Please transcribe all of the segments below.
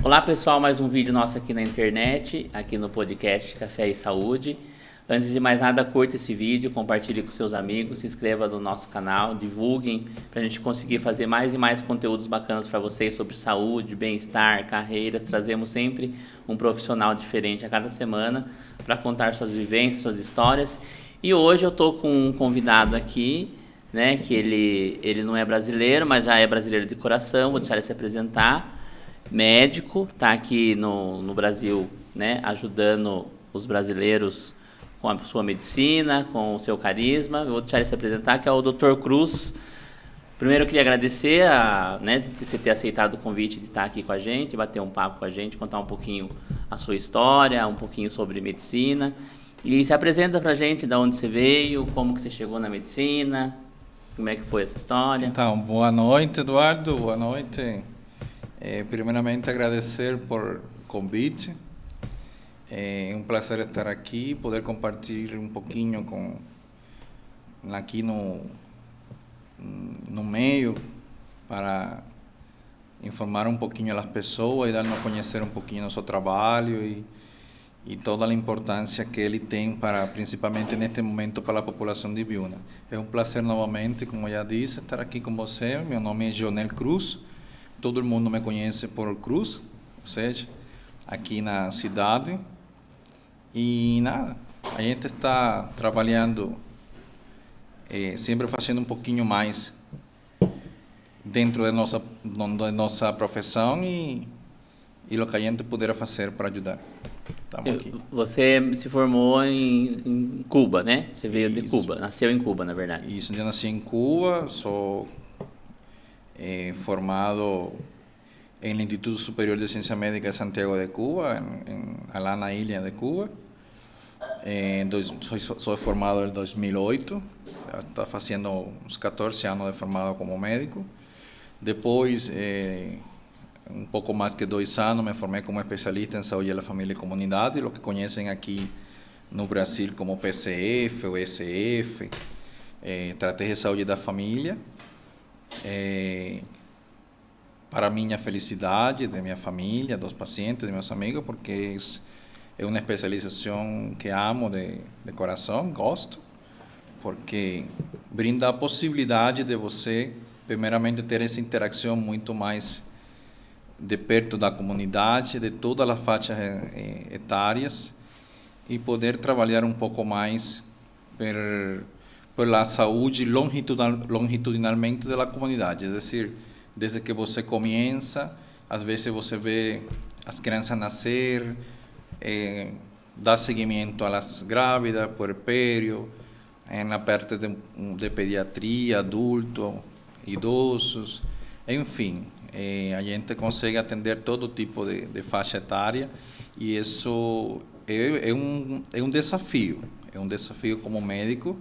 Olá pessoal, mais um vídeo nosso aqui na internet, aqui no podcast Café e Saúde. Antes de mais nada, curta esse vídeo, compartilhe com seus amigos, se inscreva no nosso canal, divulguem para a gente conseguir fazer mais e mais conteúdos bacanas para vocês sobre saúde, bem-estar, carreiras. Trazemos sempre um profissional diferente a cada semana para contar suas vivências, suas histórias. E hoje eu estou com um convidado aqui, né, que ele não é brasileiro, mas já é brasileiro de coração. Vou deixar ele se apresentar. Médico, está aqui no Brasil, né, ajudando os brasileiros com a sua medicina, com o seu carisma. Eu vou deixar ele se apresentar, que é o Dr. Cruz. Primeiro eu queria agradecer você ter aceitado o convite de estar aqui com a gente, bater um papo com a gente, contar um pouquinho a sua história, um pouquinho sobre medicina. E se apresenta para a gente de onde você veio, como que você chegou na medicina, como é que foi essa história. Então, boa noite, Eduardo, boa noite. Primeiramente, agradecer por o convite. É um prazer estar aqui, poder compartilhar um pouquinho aqui no meio para informar um pouquinho as pessoas e dar-nos a conhecer um pouquinho nosso trabalho e toda a importância que ele tem para, principalmente neste momento, para a população de Biúna. É um prazer novamente, como já disse, estar aqui com você. Meu nome é Jonel Cruz. Todo mundo me conhece por Cruz, ou seja, aqui na cidade. E nada, a gente está trabalhando, sempre fazendo um pouquinho mais dentro da nossa profissão e o que a gente puder fazer para ajudar. Estamos aqui. Você se formou em Cuba, né? Você veio de Cuba, nasceu em Cuba, na verdade. Isso, eu nasci em Cuba, sou formado no Instituto Superior de Ciência Médica de Santiago de Cuba, lá na ilha de Cuba. Sou formado em 2008, está fazendo uns 14 anos de formado como médico. Depois, um pouco mais que 2 anos, me formei como especialista em saúde da família e comunidade, o que conhecem aqui no Brasil como PCF ou SF, Estratégia de Saúde da Família. Para minha felicidade, de minha família, dos pacientes, de meus amigos, porque é uma especialização que amo de coração, gosto, porque brinda a possibilidade de você, primeiramente, ter essa interação muito mais de perto da comunidade, de todas as faixas etárias, e poder trabalhar um pouco mais pela saúde longitudinalmente da comunidade, é decir, desde que você começa, às vezes você vê as crianças nascer, dar seguimento às grávidas, puerpério, na parte de pediatria, adultos, idosos, enfim, a gente consegue atender todo tipo de faixa etária e isso é um desafio como médico.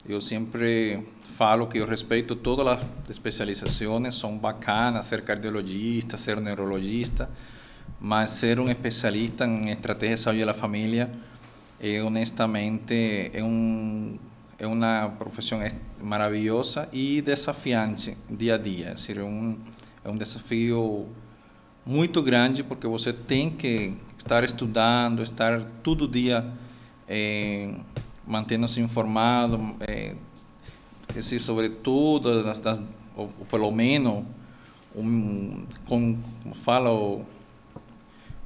Eu sempre falo que eu respeito todas as especializações, são bacanas, ser cardiologista, ser neurologista, mas ser um especialista em estratégia de saúde da família, honestamente, é uma profissão maravilhosa e desafiante dia a dia. É decir, é um desafio muito grande, porque você tem que estar estudando, estar todo dia mantendo-se informado, sobre tudo, ou pelo menos,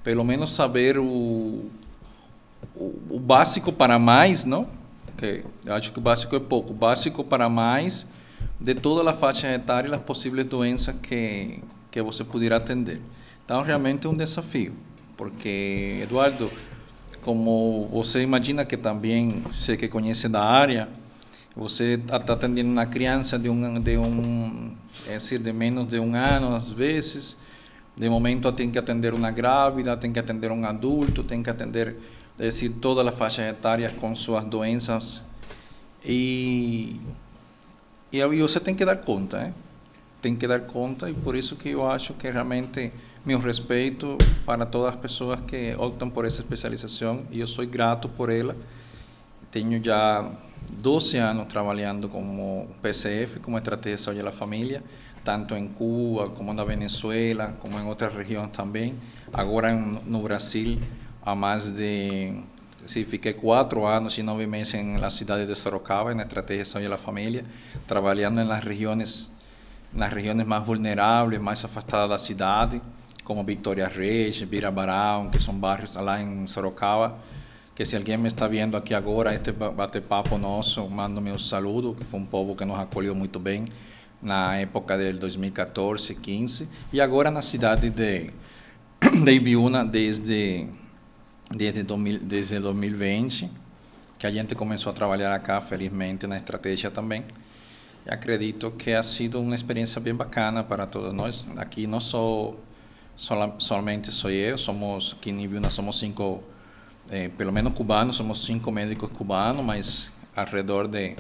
pelo menos saber o básico para mais, não? Okay. Eu acho que o básico é pouco. O básico para mais de toda a faixa etária e as possíveis doenças que você poderá atender. Então, realmente é um desafio, porque, Eduardo, como você imagina que também você que conhece da área, você está atendendo uma criança de menos de 1 ano, às vezes, de momento tem que atender uma grávida, tem que atender um adulto, tem que atender, todas as faixas etárias com suas doenças e você tem que dar conta, né? Tem que dar conta, e por isso que eu acho que realmente meu respeito para todas as pessoas que optam por essa especialização, e eu sou grato por ela. Tenho já 12 anos trabalhando como PCF, como Estratégia de Saúde da Família, tanto em Cuba como na Venezuela, como em outras regiões também. Agora no Brasil, há mais de... Sim, fiquei 4 anos e 9 meses na cidade de Sorocaba, na Estratégia Saúde da Família, trabalhando nas regiões mais vulneráveis, mais afastadas da cidade, como Victoria Reis, Vira Barão, que são bairros lá em Sorocaba, que se alguém me está vendo aqui agora, este bate-papo nosso, mando meu saludo, que foi um povo que nos acolheu muito bem na época de 2014, 15, e agora na cidade de Ibiúna desde 2020, que a gente começou a trabalhar acá, felizmente, na estratégia também. E acredito que ha sido uma experiência bem bacana para todos nós. Aqui não somente sou eu, aqui em Ibiúna somos 5, pelo menos cubanos, somos 5 médicos cubanos, mas ao redor de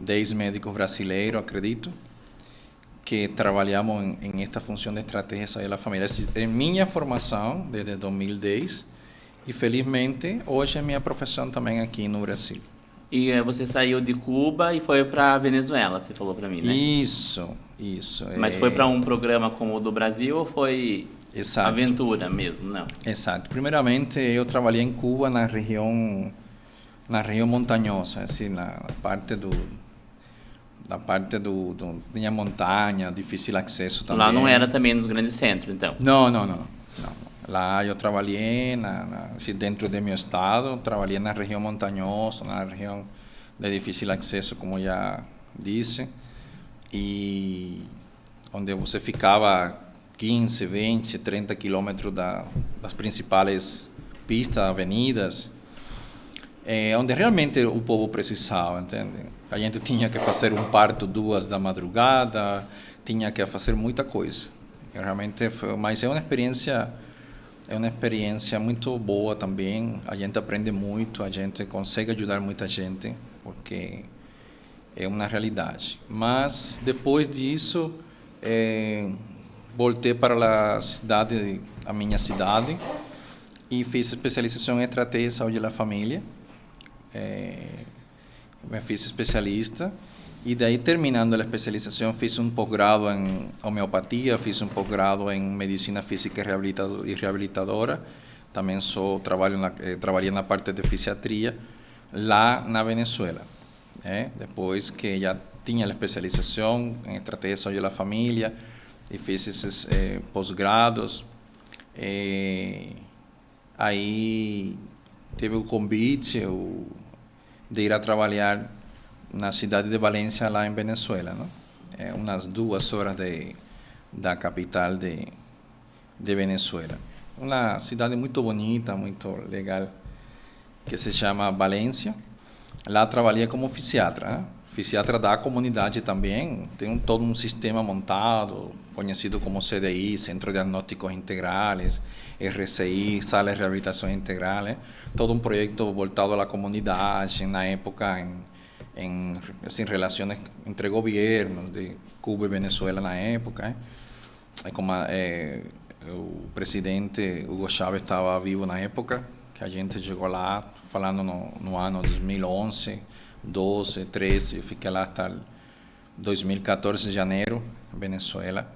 10 médicos brasileiros, acredito, que trabalhamos em esta função de estratégia de saúde da família. É minha formação desde 2010 e, felizmente, hoje é minha profissão também aqui no Brasil. E você saiu de Cuba e foi para Venezuela, você falou para mim, né? Isso. Mas foi para um programa como o do Brasil ou foi Exato. Aventura mesmo? Não. Exato. Primeiramente, eu trabalhei em Cuba na região montanhosa, assim, na parte tinha montanha, difícil acesso também. Lá não era também nos grandes centros, então? Não. Lá eu trabalhei assim, dentro do meu estado, trabalhei na região montanhosa, na região de difícil acesso, como já disse, e onde você ficava 15, 20, 30 quilômetros das principais pistas, avenidas, onde realmente o povo precisava, entende? A gente tinha que fazer um parto 2 da madrugada, tinha que fazer muita coisa. Realmente mas é uma experiência muito boa também. A gente aprende muito, a gente consegue ajudar muita gente, porque é uma realidade. Mas depois disso, voltei para a minha cidade, e fiz especialização em estratégia de saúde da família. Me fiz especialista, e daí, terminando a especialização, fiz um pós-grado em homeopatia, fiz um pós-grado em medicina física e reabilitadora. Também trabalhei na parte de fisiatria lá na Venezuela. Depois que já tinha a especialização em estratégia de saúde da família e fiz esses pós-grados, aí teve o convite de ir a trabalhar na cidade de Valência, lá em Venezuela, não? Umas 2 horas da capital de Venezuela. Uma cidade muito bonita, muito legal, que se chama Valência. Lá trabalhei como fisiatra, fisiatra da comunidade também. Tem todo um sistema montado, conhecido como CDI, Centro de Diagnósticos Integrales, RCI, Sala de Reabilitação Integral. Todo um projeto voltado à comunidade, na época em relações entre governos de Cuba e Venezuela na época. Como o presidente Hugo Chávez estava vivo na época, que a gente chegou lá, falando no ano 2011, 12, 13, eu fiquei lá até 2014, de janeiro, em Venezuela.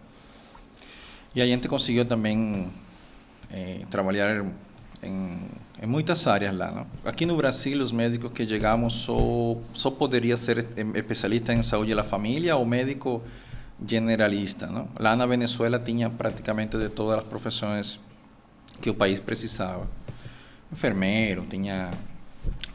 E a gente conseguiu também trabalhar em muitas áreas lá, não? Aqui no Brasil, os médicos que chegamos só poderia ser especialista em saúde da família ou médico generalista, não? Lá na Venezuela tinha praticamente de todas as profissões que o país precisava. Enfermeiro, tinha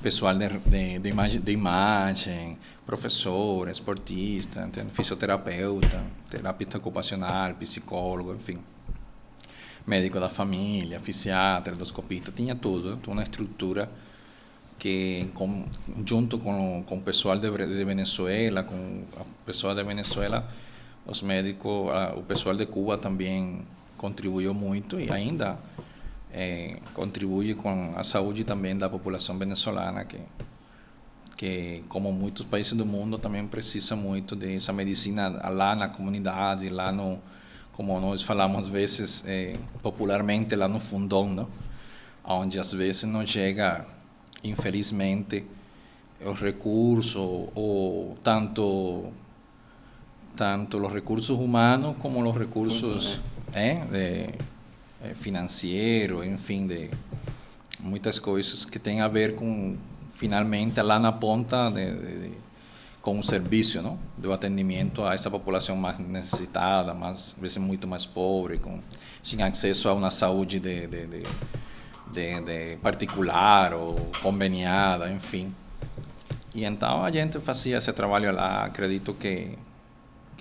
pessoal de imagem, professor, esportista, fisioterapeuta, terapeuta ocupacional, psicólogo, enfim. Médico da família, fisiatra, endoscopista, tinha tudo, uma estrutura que, junto com o pessoal de Venezuela, com a pessoa de Venezuela, os médicos, o pessoal de Cuba também contribuiu muito e ainda contribui com a saúde também da população venezuelana, que como muitos países do mundo também precisa muito dessa medicina lá na comunidade, lá no, como nós falamos às vezes popularmente, lá no fundão, não? Onde às vezes não chega, infelizmente, os recursos ou tanto tanto os recursos humanos como os recursos financeiros, enfim, de muitas coisas que têm a ver com, finalmente, lá na ponta, com o serviço, não? Do atendimento a essa população mais necessitada, às vezes muito mais pobre, sem acesso a uma saúde de particular ou conveniada, enfim. E então a gente fazia esse trabalho lá, acredito que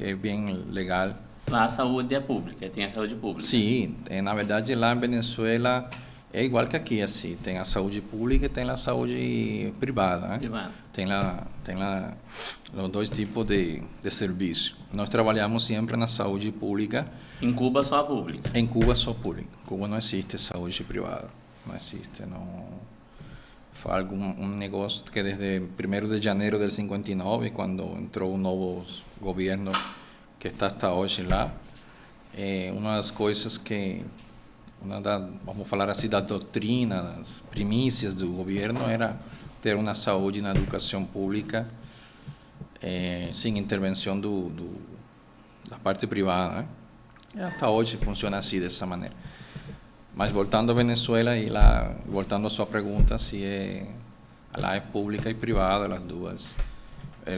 é bem legal. Lá a saúde é pública, tem a saúde pública. Sim, na verdade lá em Venezuela é igual que aqui, assim, tem a saúde pública e tem a saúde privada, né? Privada. Tem lá os dois tipos de serviço. Nós trabalhamos sempre na saúde pública. Em Cuba só a pública? Em Cuba só pública. Em Cuba não existe saúde privada, não existe, não. Foi um negócio que desde 1º de janeiro del 59, quando entrou o novo governo que está hasta hoje lá, uma das coisas que, vamos falar assim, da doutrina, das primícias do governo era ter uma saúde na educação pública sem intervenção da parte privada, né? E até hoje funciona assim, dessa maneira. Mas voltando a Venezuela e lá, voltando a sua pergunta, se lá é pública e privada, as duas,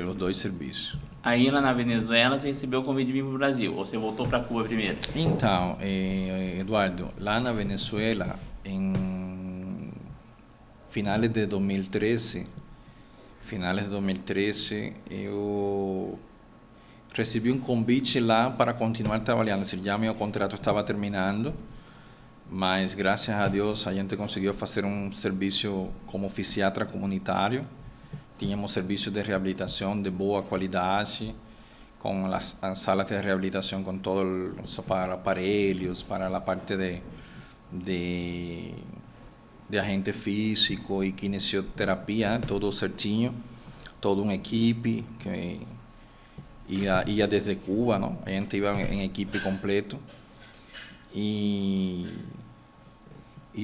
os dois serviços. Aí lá na Venezuela você recebeu o convite de vir para o Brasil, ou você voltou para Cuba primeiro? Então, Eduardo, lá na Venezuela, em finais de 2013, eu recebi um convite lá para continuar trabalhando. Ou seja, já meu contrato estava terminando, mas graças a Deus a gente conseguiu fazer um serviço como fisiatra comunitário. Tínhamos serviços de reabilitação de boa qualidade, com as salas de reabilitação com todos os aparelhos, para a parte de agente físico e kinesioterapia, todo certinho, toda uma equipe que ia desde Cuba, não? A gente ia em equipe completo. E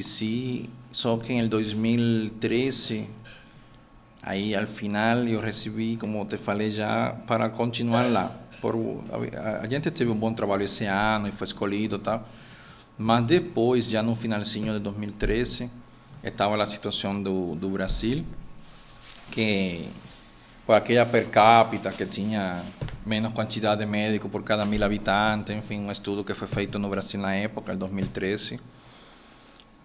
sim, só que em 2013, aí ao final eu recebi, como te falei já, para continuar lá. A gente teve um bom trabalho esse ano e foi escolhido, tal. Mas depois, já no finalzinho de 2013, estava a situação do Brasil, que com aquela per capita que tinha menos quantidade de médicos por cada 1000 habitantes, enfim, um estudo que foi feito no Brasil na época, em 2013.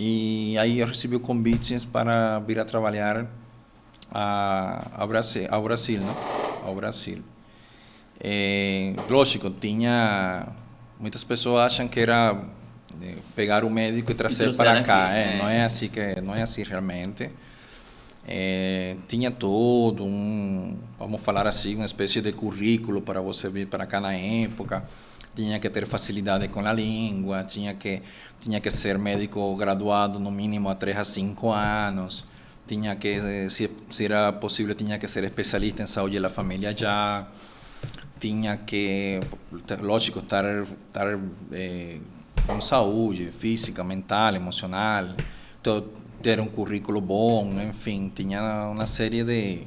E aí eu recebi convites para vir a trabalhar ao Brasil, não? Ao Brasil. Lógico, muitas pessoas acham que era pegar o médico e trazer para cá. Não é assim realmente. Tinha todo vamos falar assim, uma espécie de currículo para você vir para cá na época. Tinha que ter facilidade com a língua, tinha que ser médico graduado no mínimo há 3 a 5 anos, tinha que, se era possível, tinha que ser especialista em saúde da família já, tinha que, lógico, estar com saúde física, mental, emocional, ter um currículo bom, enfim, tinha uma série de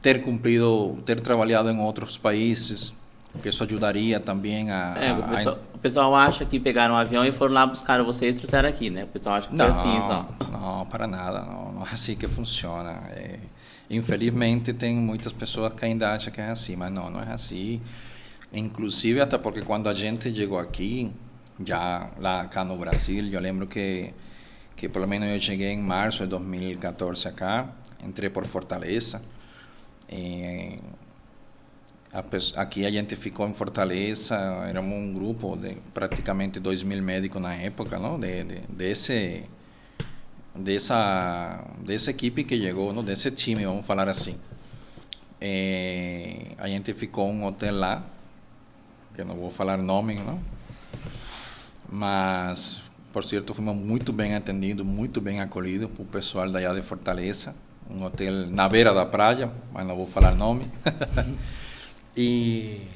ter trabalhado em outros países, que isso ajudaria também o pessoal acha que pegaram um avião e foram lá buscar vocês e trouxeram aqui, né? O pessoal acha que foi assim só. Não, para nada, não é assim que funciona. Infelizmente tem muitas pessoas que ainda acham que é assim, mas não é assim. Inclusive até porque quando a gente chegou aqui, já lá cá no Brasil, eu lembro que pelo menos eu cheguei em março de 2014 acá, entrei por Fortaleza. Aqui a gente ficou em Fortaleza, éramos um grupo de praticamente 2.000 médicos na época, não? Dessa equipe que chegou, não? Desse time, vamos falar assim. A gente ficou em um hotel lá, que não vou falar nome, não? Mas, por certo, fomos muito bem atendidos, muito bem acolhidos por pessoal de allá de Fortaleza. Um hotel na beira da praia, mas não vou falar nome. E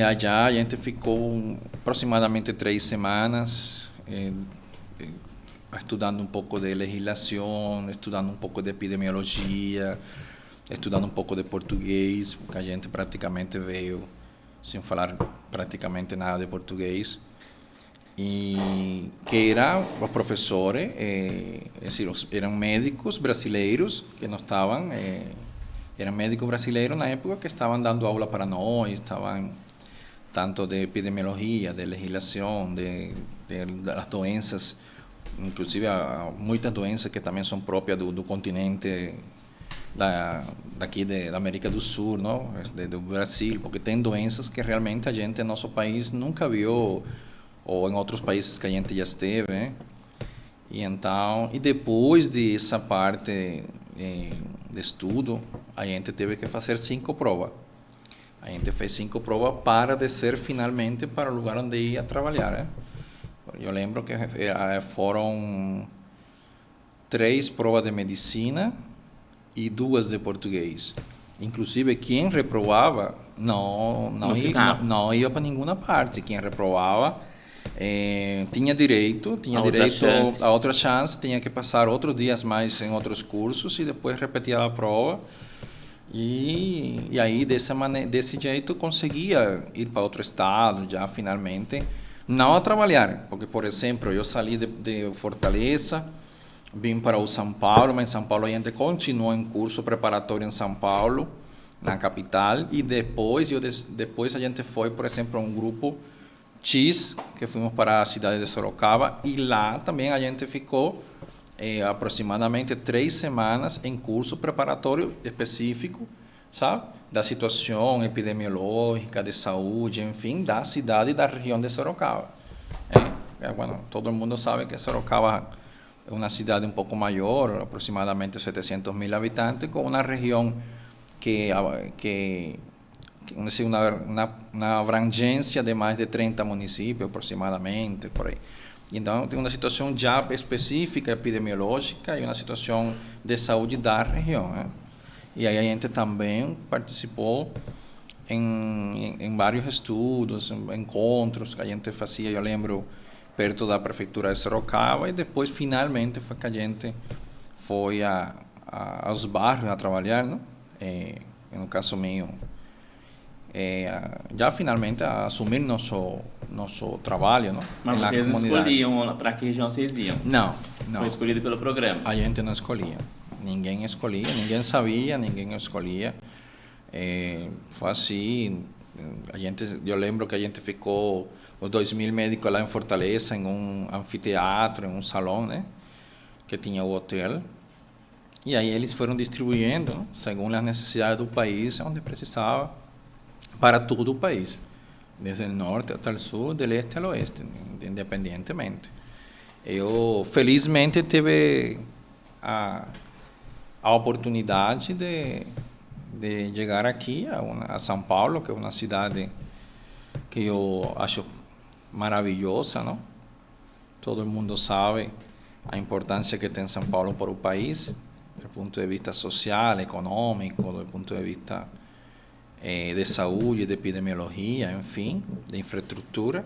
allá a gente ficou aproximadamente 3 semanas estudando um pouco de legislação, estudando um pouco de epidemiologia, estudando um pouco de português, porque a gente praticamente veio sem falar praticamente nada de português. E que eram os professores, eram médicos brasileiros que não estavam, eram médicos brasileiros na época que estavam dando aula para nós, estavam tanto de epidemiologia, de legislação, das doenças, inclusive muitas doenças que também são próprias do continente daqui da América do Sul, não? Do Brasil, porque tem doenças que realmente a gente em nosso país nunca viu, ou em outros países que a gente já esteve, né? E então, e depois dessa parte de estudo, a gente teve que fazer 5 provas. A gente fez 5 provas para descer finalmente para o lugar onde ia trabalhar, né? Eu lembro que foram 3 provas de medicina e 2 de português. Inclusive, quem reprovava não ia para nenhuma parte. Quem reprovava tinha direito a outra chance, tinha que passar outros dias mais em outros cursos e depois repetir a prova. E aí, desse jeito, conseguia ir para outro estado, já finalmente, não a trabalhar, porque, por exemplo, eu saí de Fortaleza, vim para o São Paulo, mas em São Paulo a gente continuou em curso preparatório em São Paulo, na capital, e depois a gente foi, por exemplo, a um grupo X, que fomos para a cidade de Sorocaba, e lá também a gente ficou aproximadamente 3 semanas em curso preparatório específico, sabe? Da situação epidemiológica, de saúde, enfim, da cidade e da região de Sorocaba. Bueno, todo mundo sabe que Sorocaba é uma cidade um pouco maior, aproximadamente 700.000 habitantes, com uma região que uma abrangência de mais de 30 municípios, aproximadamente, por aí. Então, tem uma situação já específica, epidemiológica, e uma situação de saúde da região, né? E aí a gente também participou em vários estudos, encontros que a gente fazia, eu lembro, perto da prefeitura de Sorocaba, e depois, finalmente, foi que a gente foi aos bairros a trabalhar, não? No caso meu, já finalmente a assumir nosso trabalho, não? Mas vocês não escolhiam para que região vocês iam? Não. Foi escolhido pelo programa? A gente não escolhia. Ninguém escolhia, ninguém sabia, ninguém escolhia. Foi assim. Eu lembro que a gente ficou os 2.000 médicos lá em Fortaleza, em um anfiteatro, em um salão, né? Que tinha o hotel. E aí eles foram distribuindo, né? Segundo as necessidades do país, onde precisava, para todo o país, desde o norte até o sul, do leste ao oeste, independentemente. Eu, felizmente, tive a oportunidade de chegar aqui a São Paulo, que é uma cidade que eu acho maravilhosa, não? Todo mundo sabe a importância que tem São Paulo para o país, do ponto de vista social, econômico, do ponto de vista de saúde, de epidemiologia, enfim, de infraestrutura.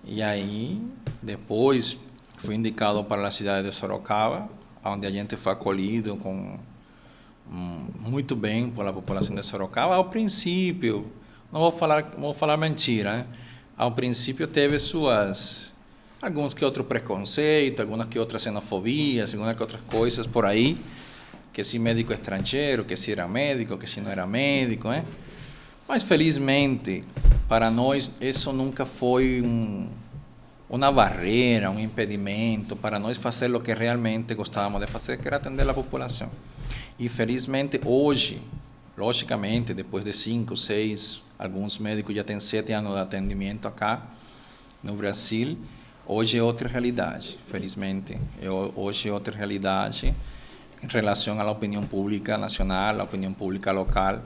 E aí, depois, fui indicado para a cidade de Sorocaba, onde a gente foi acolhido muito bem pela população de Sorocaba. Ao princípio, não vou falar mentira, né? Ao princípio teve alguns que outros preconceitos, algumas que outras xenofobias, algumas que outras coisas por aí, que se médico estrangeiro, que se era médico, que se não era médico, né? Mas, felizmente, para nós, isso nunca foi uma barreira, um impedimento para nós fazer o que realmente gostávamos de fazer, que era atender a população. E, felizmente, hoje, logicamente, depois de 5, 6, alguns médicos já têm 7 anos de atendimento acá no Brasil, hoje é outra realidade, felizmente. Hoje é outra realidade em relação à opinião pública nacional, à opinião pública local.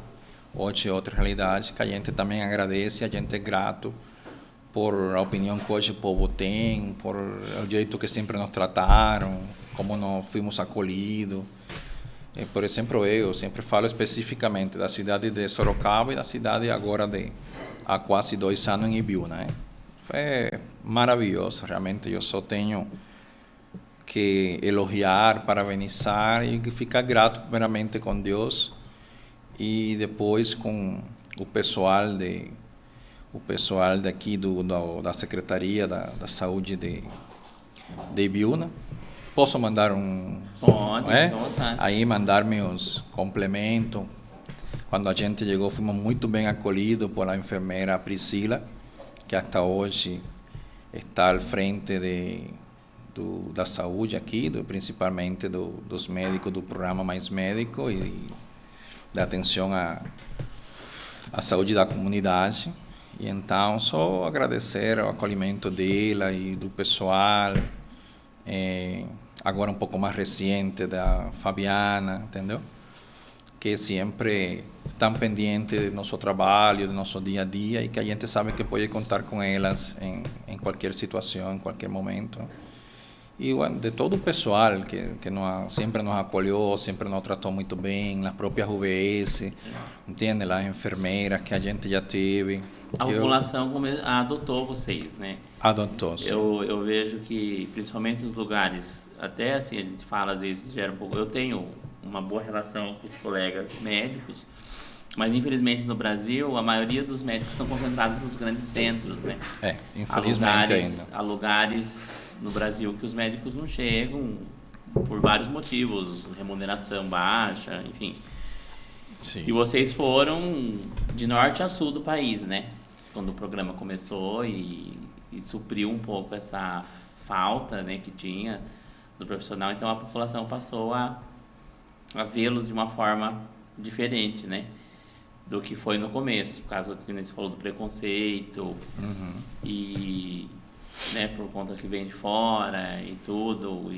Hoje é outra realidade que a gente também agradece, a gente é grato por a opinião que hoje o povo tem, por o jeito que sempre nos trataram, como nós fomos acolhidos. Por exemplo, eu sempre falo especificamente da cidade de Sorocaba e da cidade agora há quase 2 anos em Ibiúna, né? Foi maravilhoso, realmente. Eu só tenho que elogiar, parabenizar e ficar grato primeiramente com Deus e depois com o pessoal daqui da Secretaria da Saúde de Ibiúna. Posso mandar Pode, fica à vontade. Aí mandar meus complementos. Quando a gente chegou, fomos muito bem acolhidos por a enfermeira Priscila, que até hoje está à frente da saúde aqui, principalmente dos médicos do programa Mais Médico e da atenção à saúde da comunidade. E então, só agradecer o acolhimento dela e do pessoal. Agora um pouco mais recente, da Fabiana, entendeu? Que sempre estão pendentes do nosso trabalho, do nosso dia a dia, e que a gente sabe que pode contar com elas em qualquer situação, em qualquer momento. E bueno, de todo o pessoal que sempre nos acolheu, sempre nos tratou muito bem, as próprias UBS, entende? As enfermeiras que a gente já teve. A população adotou vocês, né? Adotou, sim. Eu vejo que, principalmente os lugares, até assim, a gente fala às vezes, gera um pouco... Eu tenho uma boa relação com os colegas médicos, mas infelizmente no Brasil, a maioria dos médicos estão concentrados nos grandes centros, né? Infelizmente ainda. Há lugares no Brasil que os médicos não chegam por vários motivos, remuneração baixa, enfim. Sim. E vocês foram de norte a sul do país, né? Quando o programa começou e supriu um pouco essa falta, né, que tinha do profissional, então a população passou a vê-los de uma forma diferente, né, do que foi no começo, por causa que você falou do preconceito, e, né, por conta que vem de fora e tudo,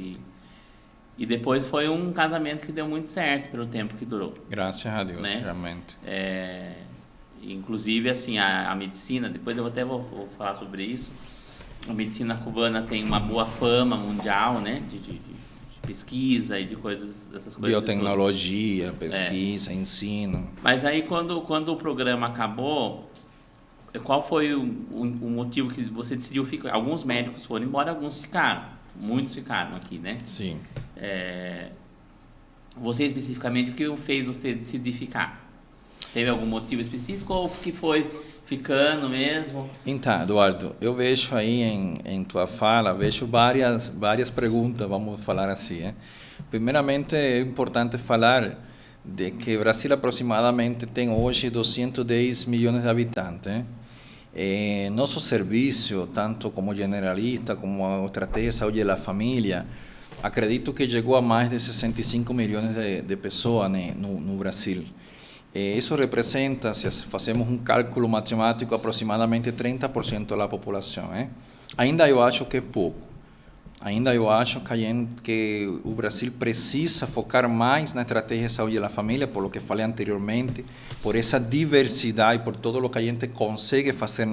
e depois foi um casamento que deu muito certo pelo tempo que durou. Graças a Deus, né? realmente. Inclusive, assim, a medicina, depois eu até vou falar sobre isso, a medicina cubana tem uma boa fama mundial, né, de pesquisa e de coisas, dessas coisas. Biotecnologia, pesquisa, ensino. Mas aí, quando o programa acabou, qual foi o motivo que você decidiu ficar? Alguns médicos foram embora, alguns ficaram. Muitos ficaram aqui, né? Sim. Você especificamente, o que fez você decidir ficar? Teve algum motivo específico ou que foi ficando mesmo? Então, Eduardo, eu vejo aí em tua fala, vejo várias perguntas, vamos falar assim. Primeiramente, é importante falar de que o Brasil aproximadamente tem hoje 210 milhões de habitantes. Nosso serviço, tanto como generalista, como a estratégia de saúde da família, acredito que chegou a mais de 65 milhões de pessoas, né, no Brasil. Isso representa, se fazemos um cálculo matemático, aproximadamente 30% da população. Ainda eu acho que é pouco. Ainda eu acho que o Brasil precisa focar mais na estratégia de saúde da família, por lo que falei anteriormente, por essa diversidade, por tudo o que a gente consegue fazer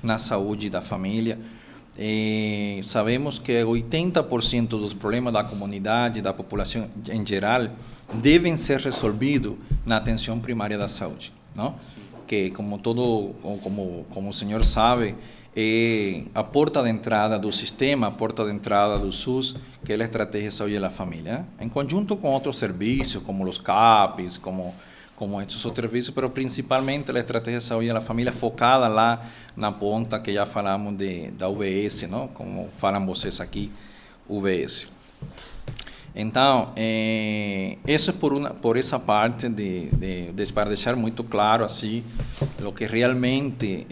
na saúde da família. Sabemos que 80% dos problemas da comunidade, da população em geral, devem ser resolvidos na atenção primária da saúde, não? Que como o senhor sabe, é a porta de entrada do sistema, a porta de entrada do SUS, que é a estratégia de saúde da família, em conjunto com outros serviços, como os CAPs, como esses outros serviços, mas principalmente a estratégia de saúde da família focada lá na ponta que já falamos da UBS, não? Como falam vocês aqui, UBS. Então, isso é por essa parte para deixar muito claro assim, o que realmente,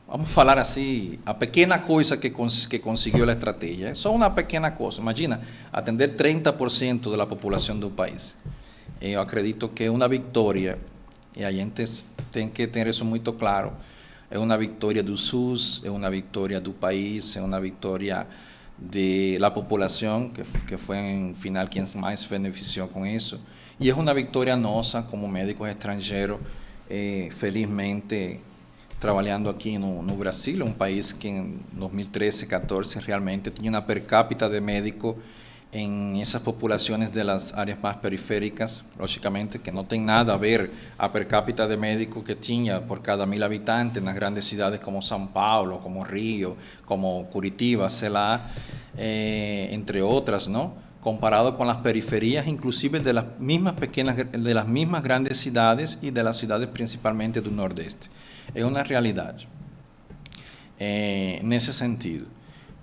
vamos falar assim, a pequena coisa que conseguiu a estratégia. É só uma pequena coisa. Imagina, atender 30% da população do país. Eu acredito que é uma vitória, e a gente tem que ter isso muito claro. É uma vitória do SUS, é uma vitória do país, é uma vitória da população, que foi, no final, quem mais se beneficiou com isso. E é uma vitória nossa, como médicos estrangeiros, felizmente, trabalhando aqui no Brasil, um país que em 2013, 2014, realmente tinha uma per capita de médico em essas populações das áreas mais periféricas, logicamente, que não tem nada a ver a per capita de médico que tinha por cada 1000 habitantes nas grandes cidades como São Paulo, como Rio, como Curitiba, sei lá, entre outras, não? comparado con las periferias, inclusive de las mismas grandes ciudades y de las ciudades principalmente del Nordeste. Es una realidad en ese sentido.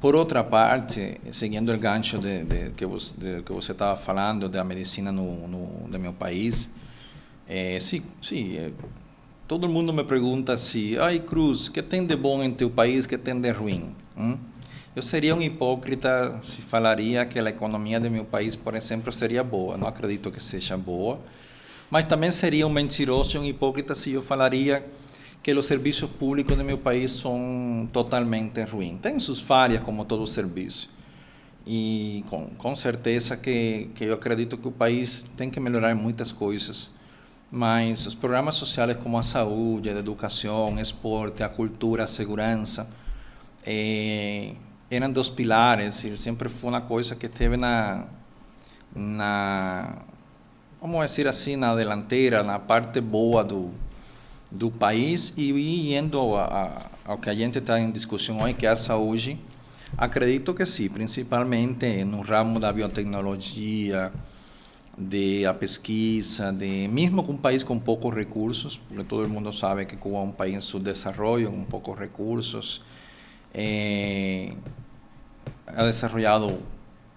Por outra parte, seguindo o gancho de que você estava falando da medicina no meu país, todo mundo me pergunta assim: ai, Cruz, que tem de bom em teu país, que tem de ruim? Eu seria um hipócrita se falaria que a economia do meu país, por exemplo, seria boa. Não acredito que seja boa. Mas também seria um mentiroso e um hipócrita se eu falaria que os serviços públicos do meu país são totalmente ruins. Tem suas falhas, como todo serviço. E com certeza que eu acredito que o país tem que melhorar muitas coisas. Mas os programas sociais como a saúde, a educação, o esporte, a cultura, a segurança, eram dos pilares e sempre foi uma coisa que esteve vamos dizer assim, na delantera, na parte boa do país. E indo ao que a gente está em discussão hoje, que é a saúde, acredito que sim, principalmente no ramo da biotecnologia, da pesquisa, mesmo com um país com poucos recursos, porque todo mundo sabe que Cuba é um país em subdesenvolvimento, com poucos recursos, ha desarrollado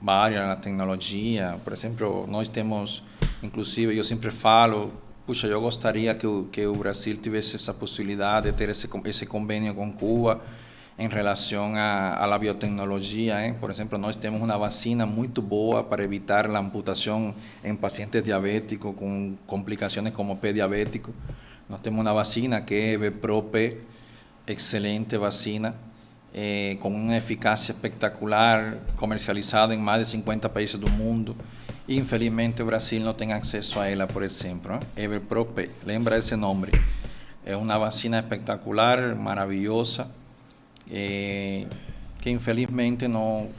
várias na tecnologia. Por exemplo, nós temos, inclusive, eu sempre falo, puxa, eu gostaria que o Brasil tivesse essa possibilidade de ter esse convênio com Cuba em relação à biotecnologia. Por exemplo, nós temos uma vacina muito boa para evitar a amputação em pacientes diabéticos com complicações como pé diabético. Nós temos uma vacina que é Beprop, excelente vacina, com uma eficácia espetacular, comercializada em mais de 50 países do mundo. E, infelizmente, o Brasil não tem acesso a ela, por exemplo. Everprop, lembra esse nome? É uma vacina espetacular, maravilhosa, que infelizmente não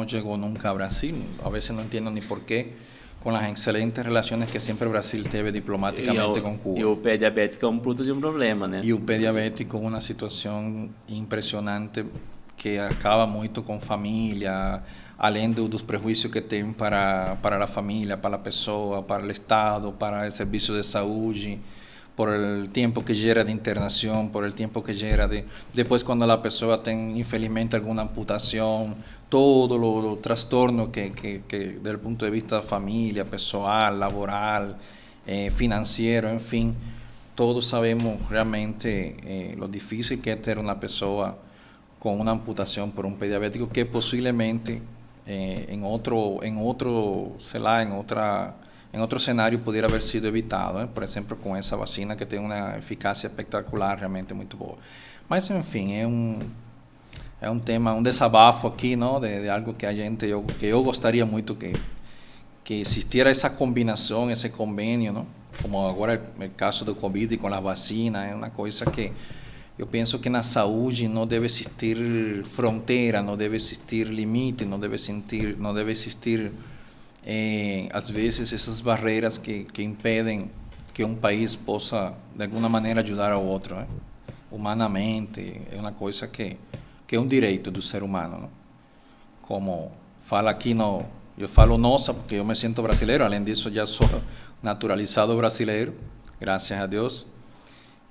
chegou nunca ao Brasil. A vezes não entendo nem porquê, com as excelentes relações que sempre o Brasil teve diplomaticamente com Cuba. E o pé diabético é um puto de um problema, né? E o pé diabético é uma situação impressionante que acaba muito com família, além dos prejuízos que tem para a família, para a pessoa, para o Estado, para o serviço de saúde, por o tempo que gera de internação, por o tempo que gera depois quando a pessoa tem, infelizmente, alguma amputação, todo o transtorno que do ponto de vista da família, pessoal, laboral, financeiro, enfim, todos sabemos realmente o difícil que é ter uma pessoa com uma amputação por um pé diabético que possivelmente em outro cenário poderia haver sido evitado, por exemplo, com essa vacina que tem uma eficácia espetacular, realmente muito boa. Mas, enfim, é um tema, um desabafo aqui, não, de algo que eu gostaria muito que existiera essa combinação, esse convênio, não? Como agora o caso do Covid com a vacina, é uma coisa que eu penso que na saúde não deve existir fronteira, não deve existir limite, não deve existir às vezes essas barreiras que impedem que um país possa de alguma maneira ajudar ao outro, né? Humanamente, é uma coisa que é um direito do ser humano, não? Como fala aqui eu falo nossa porque eu me sinto brasileiro, além disso já sou naturalizado brasileiro, graças a Deus.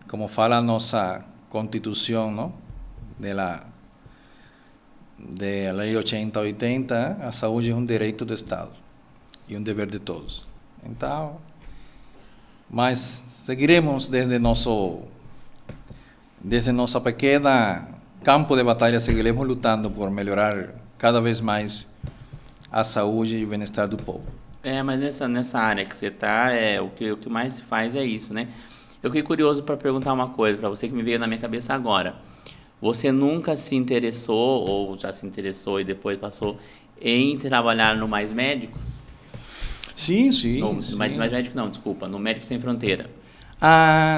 Como fala a nossa Constituição, não? Da Lei 8080, a saúde é um direito do Estado e um dever de todos. Então, mas seguiremos desde nossa pequena campo de batalha, seguiremos lutando por melhorar cada vez mais a saúde e o bem-estar do povo. Mas nessa área que você está, o que mais se faz é isso, né? Eu fiquei curioso para perguntar uma coisa para você que me veio na minha cabeça agora. Você nunca se interessou, ou já se interessou e depois passou, em trabalhar no Mais Médicos? Sim. Mais Médicos não, desculpa, no Médicos Sem Fronteira.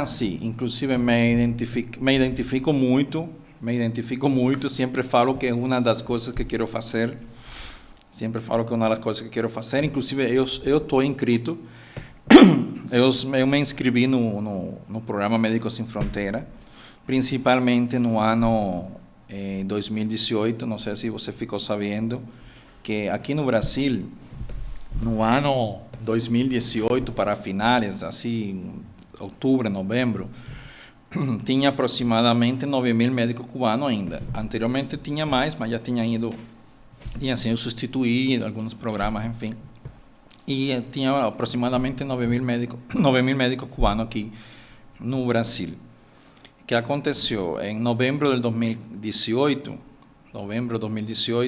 Sim. Inclusive me identifico muito, sempre falo que é uma das coisas que quero fazer. Inclusive eu estou inscrito, eu me inscrevi no programa Médicos Sem Fronteira, principalmente no ano 2018, não sei se você ficou sabendo, que aqui no Brasil no ano 2018, para finais, assim, outubro, novembro, tinha aproximadamente 9.000 médicos cubanos ainda. Anteriormente tinha mais, mas já tinha sido substituído, alguns programas, enfim. E tinha aproximadamente 9.000 médicos cubanos aqui no Brasil. O que aconteceu? Em novembro de 2018,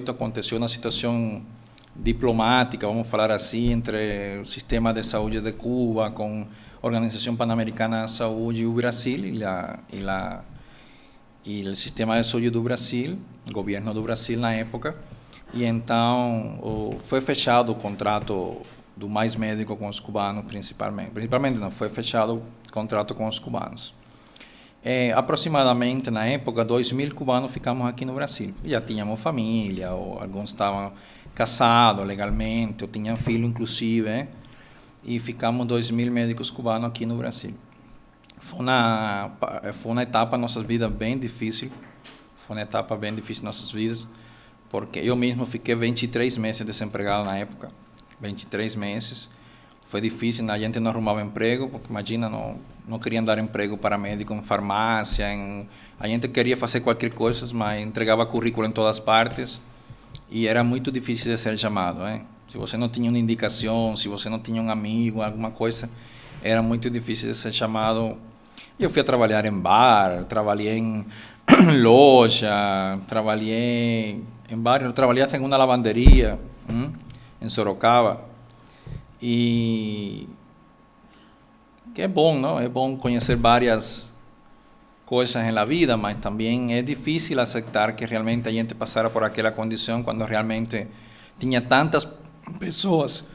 aconteceu uma situação diplomática, vamos falar assim, entre o sistema de saúde de Cuba com a Organização Pan-Americana de Saúde e o Brasil e o sistema de saúde do Brasil, o governo do Brasil na época, e então foi fechado o contrato do Mais Médico com os cubanos, principalmente não, foi fechado o contrato com os cubanos. Aproximadamente na época 2.000 cubanos ficamos aqui no Brasil. Já tínhamos família, ou alguns estavam casados legalmente, ou tinham filho inclusive, e ficamos 2.000 médicos cubanos aqui no Brasil. Foi uma etapa em nossas vidas bem difícil, nossas vidas, porque eu mesmo fiquei 23 meses desempregado na época, 23 meses. Foi difícil, a gente não arrumava emprego, porque imagina, não queriam dar emprego para médico em farmácia, a gente queria fazer qualquer coisa, mas entregava currículo em todas partes e era muito difícil de ser chamado. Se você não tinha uma indicação, se você não tinha um amigo, alguma coisa, era muito difícil de ser chamado. Eu fui a trabalhar em bar, trabalhei em loja, trabalhei em bairro, trabalhei até em uma lavanderia em Sorocaba. E que é bom, não? É bom conhecer várias coisas na vida, mas também é difícil aceitar que realmente a gente passara por aquela condição quando realmente tinha tantas pessoas,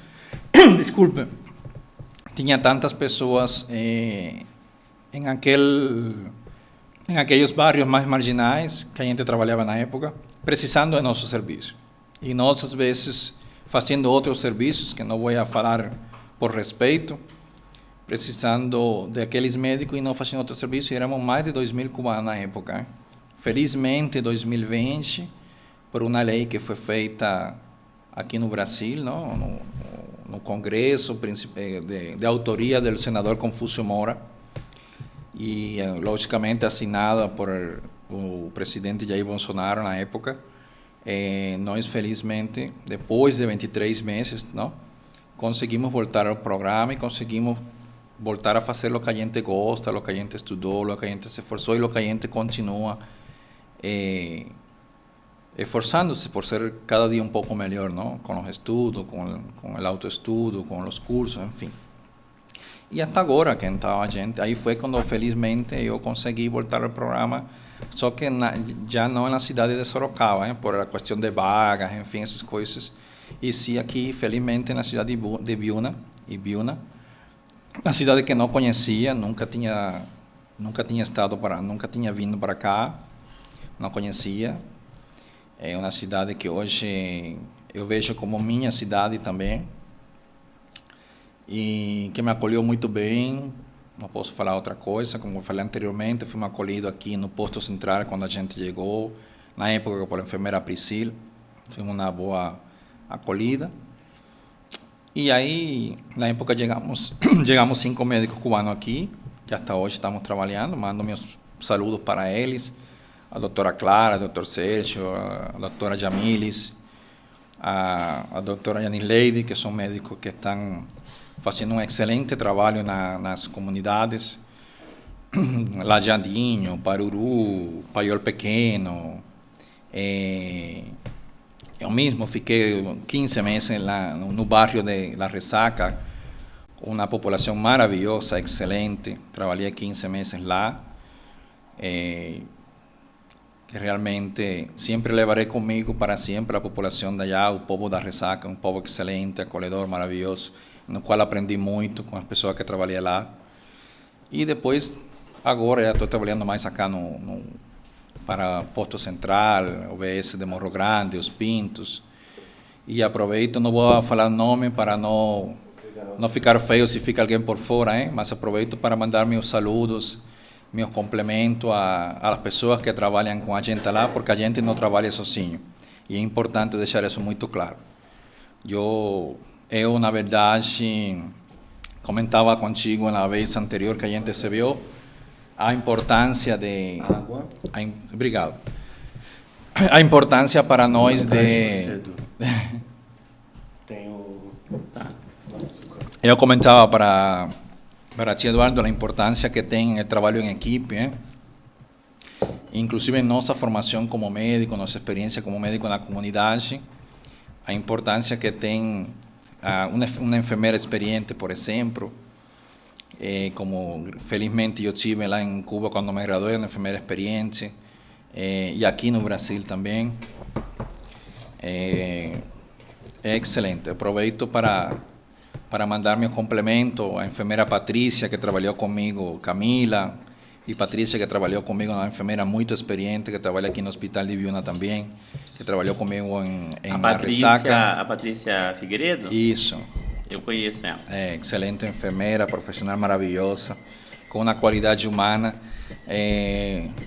desculpe, tinha tantas pessoas em aqueles bairros mais marginais que a gente trabalhava na época, precisando de nosso serviço. E nós, às vezes, fazendo outros serviços, que não vou falar por respeito, precisando daqueles médicos e não fazendo outros serviços, e éramos mais de 2.000 cubanos na época. Felizmente, em 2020, por uma lei que foi feita aqui no Brasil, no Congresso, de autoria do senador Confúcio Moura, e, logicamente, assinada por o presidente Jair Bolsonaro na época. Nós, felizmente, depois de 23 meses, conseguimos voltar ao programa e conseguimos voltar a fazer o que a gente gosta, o que a gente estudou, o que a gente se esforçou e o que a gente continua esforçando-se por ser cada dia um pouco melhor, com os estudos, com o autoestudo, com os cursos, enfim. E até agora, que então a gente, aí foi quando, felizmente, eu consegui voltar ao programa, só que já não na cidade de Sorocaba, por a questão de vagas, enfim, essas coisas. E sim aqui, felizmente, na cidade de Biúna, uma cidade que não conhecia, nunca tinha vindo para cá, não conhecia. É uma cidade que hoje eu vejo como minha cidade também, e que me acolheu muito bem. Não posso falar outra coisa, como eu falei anteriormente, fui acolhido aqui no posto central quando a gente chegou, na época por a enfermeira Priscila, foi uma boa acolhida. E aí, na época, chegamos 5 médicos cubanos aqui, que até hoje estamos trabalhando. Mando meus saludos para eles, a doutora Clara, o doutor Sérgio, a doutora Jamilis, a doutora Yanileide, que são médicos que estão fazendo um excelente trabalho nas comunidades, Lajadinho, Paruru, Paiol Pequeno. Eu mesmo fiquei 15 meses lá no bairro de La Resaca, uma população maravilhosa, excelente. Trabalhei 15 meses lá, que realmente sempre levarei comigo para sempre a população de allá, o povo da Resaca, um povo excelente, acolhedor, maravilhoso, no qual aprendi muito com as pessoas que trabalhei lá. E depois, agora, já estou trabalhando mais acá para Posto Central, UBS de Morro Grande, Os Pintos. E aproveito, não vou falar nome para não ficar feio se fica alguém por fora, mas aproveito para mandar meus saludos, meus complementos às pessoas que trabalham com a gente lá, porque a gente não trabalha sozinho. E é importante deixar isso muito claro. Eu eu, na verdade, comentava contigo na vez anterior que a gente se viu, a importância de... Água. Obrigado. A importância para nós de... Tem o Tá. açúcar. Eu comentava para ti, Eduardo, a importância que tem o trabalho em equipe, inclusive em nossa formação como médico, nossa experiência como médico na comunidade, a importância que tem uma enfermeira experiente, por exemplo, como felizmente eu tive lá em Cuba quando me graduei, uma enfermeira experiente, e aqui no Brasil também. É excelente. Aproveito para mandar meus complementos à enfermeira Patrícia, que trabalhou comigo, Camila, e Patrícia, que trabalhou comigo, uma enfermeira muito experiente, que trabalha aqui no Hospital de Viuna também, que trabalhou comigo em Ressaca. A Patrícia Figueiredo? Isso. Eu conheço ela. É, excelente enfermeira, profissional maravilhosa, com uma qualidade humana.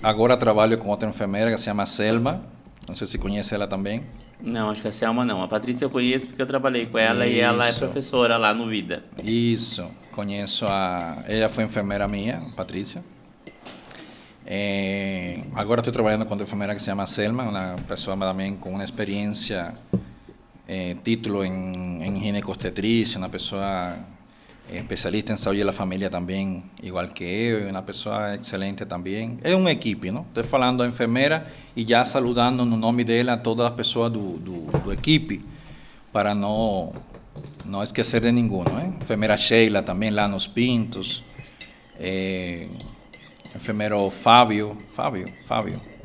Agora trabalho com outra enfermeira que se chama Selma, não sei se conhece ela também. Não, acho que a Selma não. A Patrícia eu conheço porque eu trabalhei com ela e ela é professora lá no Vida. Isso, conheço ela foi enfermeira minha, Patrícia. Agora estou trabalhando com outra enfermeira que se chama Selma, uma pessoa também com uma experiência, título em ginecobstetrícia, uma pessoa especialista em saúde da família também, igual que eu, uma pessoa excelente também. É uma equipe, não? Estou falando da enfermeira e já saludando no nome dela todas as pessoas do equipe, para não esquecer de ninguém, não é? Enfermeira Sheila também lá nos Pintos, enfermeiro Fábio,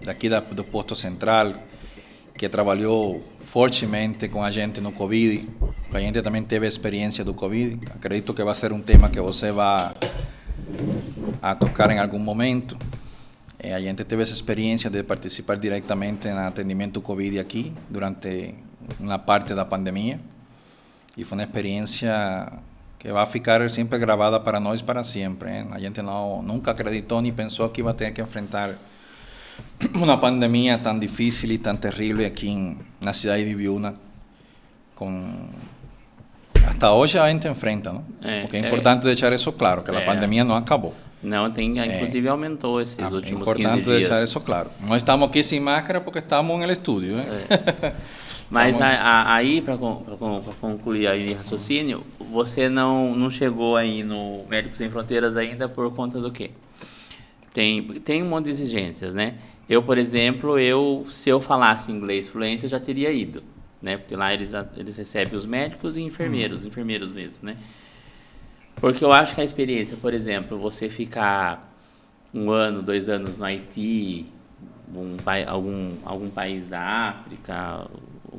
daqui do Posto Central, que trabalhou fortemente com a gente no Covid. A gente também teve a experiência do Covid. Acredito que vai ser um tema que você vai a tocar em algum momento. A gente teve essa experiência de participar diretamente no atendimento do Covid aqui, durante uma parte da pandemia. E foi uma experiência que vai ficar sempre gravada para nós para sempre. A gente nunca acreditou nem pensou que ia ter que enfrentar uma pandemia tão difícil e tão terrível aqui na cidade de Viuna. Hasta hoje a gente enfrenta, não? Porque é importante deixar isso claro, que a pandemia não acabou. Não, inclusive aumentou esses últimos 15 dias. É importante deixar isso claro. Nós estamos aqui sem máscara porque estamos no estúdio, né? Mas aí, para concluir aí o raciocínio, você não chegou aí no Médicos Sem Fronteiras ainda por conta do quê? Tem um monte de exigências, né? Eu, por exemplo, se eu falasse inglês fluente, eu já teria ido, né? Porque lá eles recebem os médicos e enfermeiros mesmo, né? Porque eu acho que a experiência, por exemplo, você ficar 1 ano, 2 anos no Haiti, algum país da África,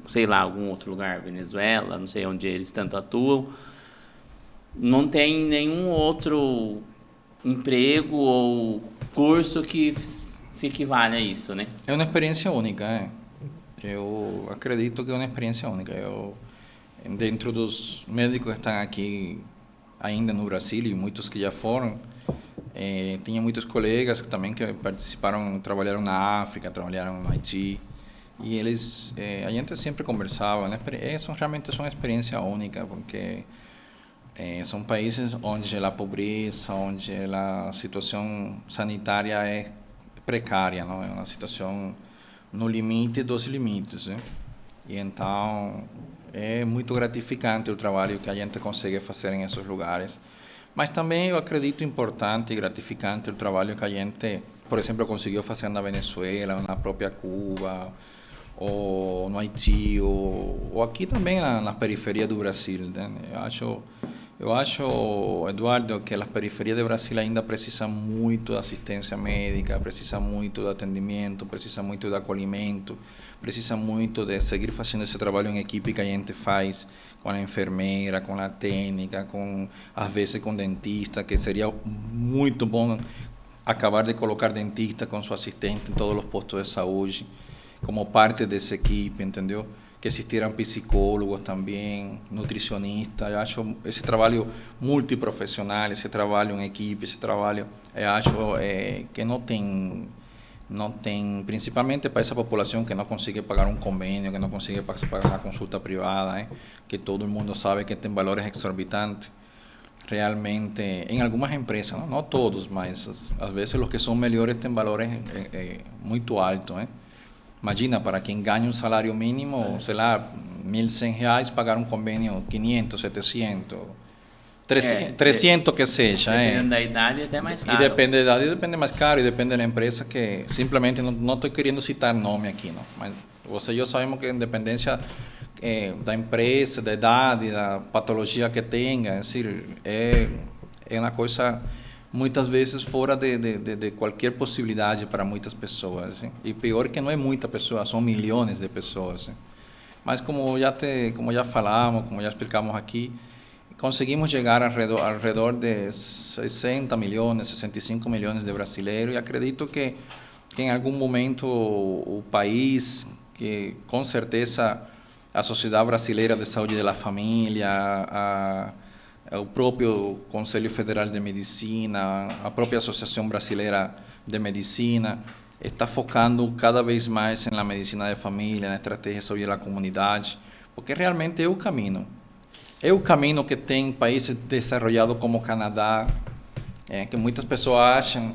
sei lá, algum outro lugar, Venezuela, não sei onde eles tanto atuam, não tem nenhum outro emprego ou curso que se equivale a isso, né? É uma experiência única, Eu acredito que é uma experiência única. Dentro dos médicos que estão aqui ainda no Brasil e muitos que já foram, tinha muitos colegas que também que participaram, trabalharam na África, trabalharam no Haiti, e eles, a gente sempre conversava, né? Realmente são uma experiência única, porque são países onde a pobreza, onde a situação sanitária é precária, não é uma situação no limite dos limites, né? E então é muito gratificante o trabalho que a gente consegue fazer em esses lugares. Mas também eu acredito importante e gratificante o trabalho que a gente, por exemplo, conseguiu fazer na Venezuela, na própria Cuba, ou no Haiti, ou aqui também na periferia do Brasil, né? Eu acho, Eduardo, que as periferias do Brasil ainda precisam muito de assistência médica, precisam muito de atendimento, precisam muito de acolhimento, precisam muito de seguir fazendo esse trabalho em equipe que a gente faz com a enfermeira, com a técnica, às vezes com dentista, que seria muito bom acabar de colocar dentista com seu assistente em todos os postos de saúde, como parte dessa equipe, entendeu? Que existieran psicólogos também, nutricionistas. Eu acho esse trabalho multiprofissional, esse trabalho em equipe, esse trabalho, eu acho que não tem não tem, principalmente para essa população que não consegue pagar um convênio, que não consegue pagar uma consulta privada, né? Que todo mundo sabe que tem valores exorbitantes. Realmente, em algumas empresas, não todos, mas às vezes os que são melhores têm valores muito altos, né? Imagina, para quem ganha um salário mínimo, sei lá, R$ 1.100, pagar um convênio 500, 700, 300 que seja. Dependendo da idade, é até mais caro. E depende da idade, depende mais caro, e depende da empresa, que simplesmente não estou querendo citar nome aqui, não. Mas você e eu sabemos que independência da empresa, da idade, da patologia que tenha, é uma coisa muitas vezes fora de qualquer possibilidade para muitas pessoas, assim. E pior que não é muita pessoa, são milhões de pessoas, assim. Mas como já falamos, como já explicamos aqui, conseguimos chegar ao redor de 60 milhões, 65 milhões de brasileiros, e acredito que em algum momento o país, que com certeza a Sociedade Brasileira de Saúde da Família, o próprio Conselho Federal de Medicina, a própria Associação Brasileira de Medicina, está focando cada vez mais na medicina de família, na estratégia de saúde da comunidade, porque realmente é o caminho. É o caminho que tem países desenvolvidos como o Canadá, que muitas pessoas acham,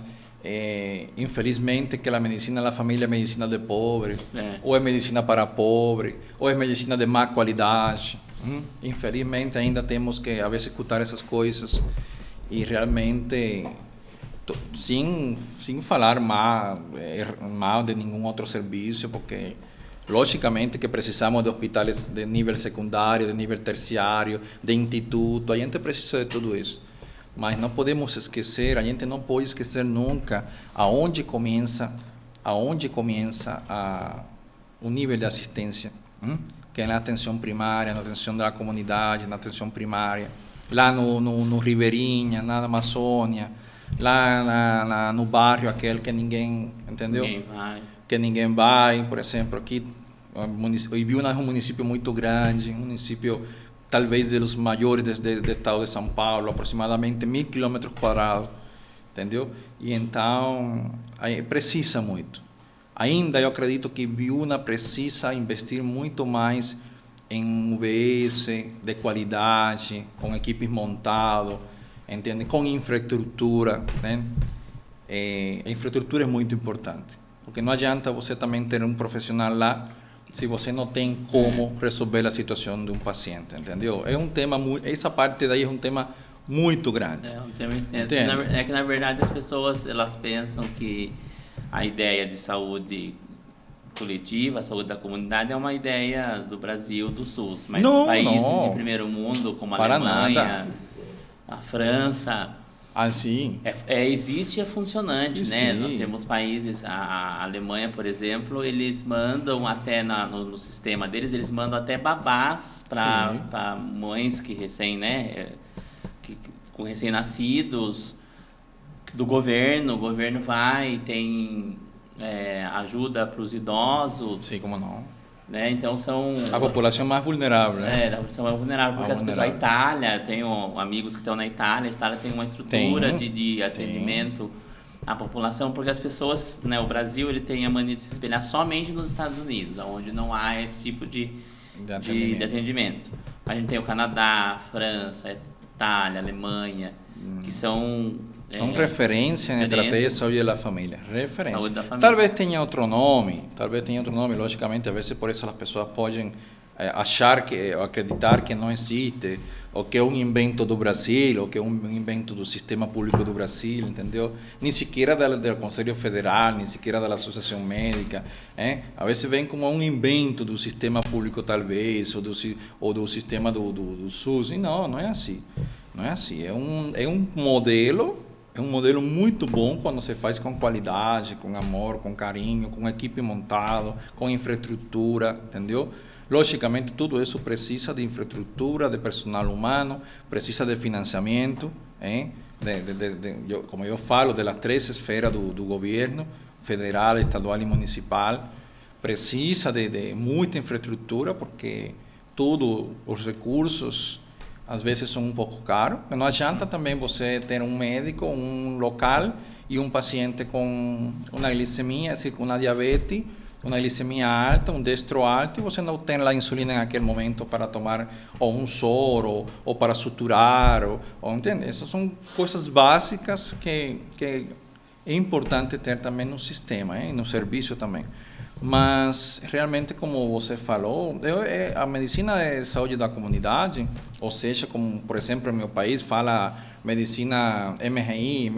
infelizmente, que a medicina da família é medicina de pobre, ou é medicina para pobre, ou é medicina de má qualidade. Infelizmente, ainda temos que, a vezes, escutar essas coisas e realmente, sem falar mal de nenhum outro serviço, porque logicamente que precisamos de hospitais de nível secundário, de nível terciário, de instituto, a gente precisa de tudo isso. Mas não podemos esquecer, a gente não pode esquecer nunca aonde começa o nível de assistência, que é na atenção primária, na atenção da comunidade, na atenção primária, lá no Ribeirinha, na Amazônia, lá no bairro aquele que ninguém, entendeu? Que ninguém vai, por exemplo, aqui o Ibiúna é um município muito grande, um município talvez dos maiores do estado de São Paulo, aproximadamente 1.000 km², entendeu? E então precisa muito. Ainda eu acredito que Ibiúna precisa investir muito mais em UBS de qualidade, com equipes montadas, entende? Com infraestrutura, né? A infraestrutura é muito importante, porque não adianta você também ter um profissional lá se você não tem como resolver a situação de um paciente, entendeu? É um tema essa parte daí é um tema muito grande. É um tema extenso. É que na verdade as pessoas elas pensam que a ideia de saúde coletiva, a saúde da comunidade é uma ideia do Brasil, do SUS, mas países de primeiro mundo como a Alemanha, a França, sim. Existe e é funcionante, né? Nós temos países, a Alemanha, por exemplo, eles mandam até no sistema deles, eles mandam até babás para mães que com recém-nascidos, do governo. O governo vai, tem ajuda para os idosos. Sim, como não. Né? Então são a população mais vulnerável, né? A população mais vulnerável, porque as pessoas, a Itália, tenho amigos que estão na Itália, a Itália tem uma estrutura de atendimento à população, porque as pessoas, né, o Brasil ele tem a mania de se espelhar somente nos Estados Unidos, onde não há esse tipo de atendimento. A gente tem o Canadá, a França, a Itália, a Alemanha, que são referência em estratégia de saúde da família. Referência. Saúde da família. Talvez tenha outro nome, logicamente, a vezes por isso as pessoas podem acreditar que não existe, ou que é um invento do Brasil, ou que é um invento do sistema público do Brasil, entendeu? Nem sequer do Conselho Federal, nem sequer da Associação Médica. A vezes vem como um invento do sistema público, talvez, ou do sistema do SUS. E não é assim. Não é assim. É um modelo. É um modelo muito bom quando se faz com qualidade, com amor, com carinho, com equipe montada, com infraestrutura, entendeu? Logicamente, tudo isso precisa de infraestrutura, de personal humano, precisa de financiamento, como eu falo, das 3 esferas do governo, federal, estadual e municipal. Precisa de muita infraestrutura, porque todos os recursos às vezes são um pouco caros. Não adianta também você ter um médico, um local, e um paciente com uma glicemia, assim, com uma diabetes, uma glicemia alta, um destro alto, e você não tem a insulina naquele momento para tomar ou um soro, ou para suturar, entende? Essas são coisas básicas que é importante ter também no sistema, no serviço também. Mas, realmente, como você falou, a medicina de saúde da comunidade, ou seja, como, por exemplo, no meu país, fala medicina MRI,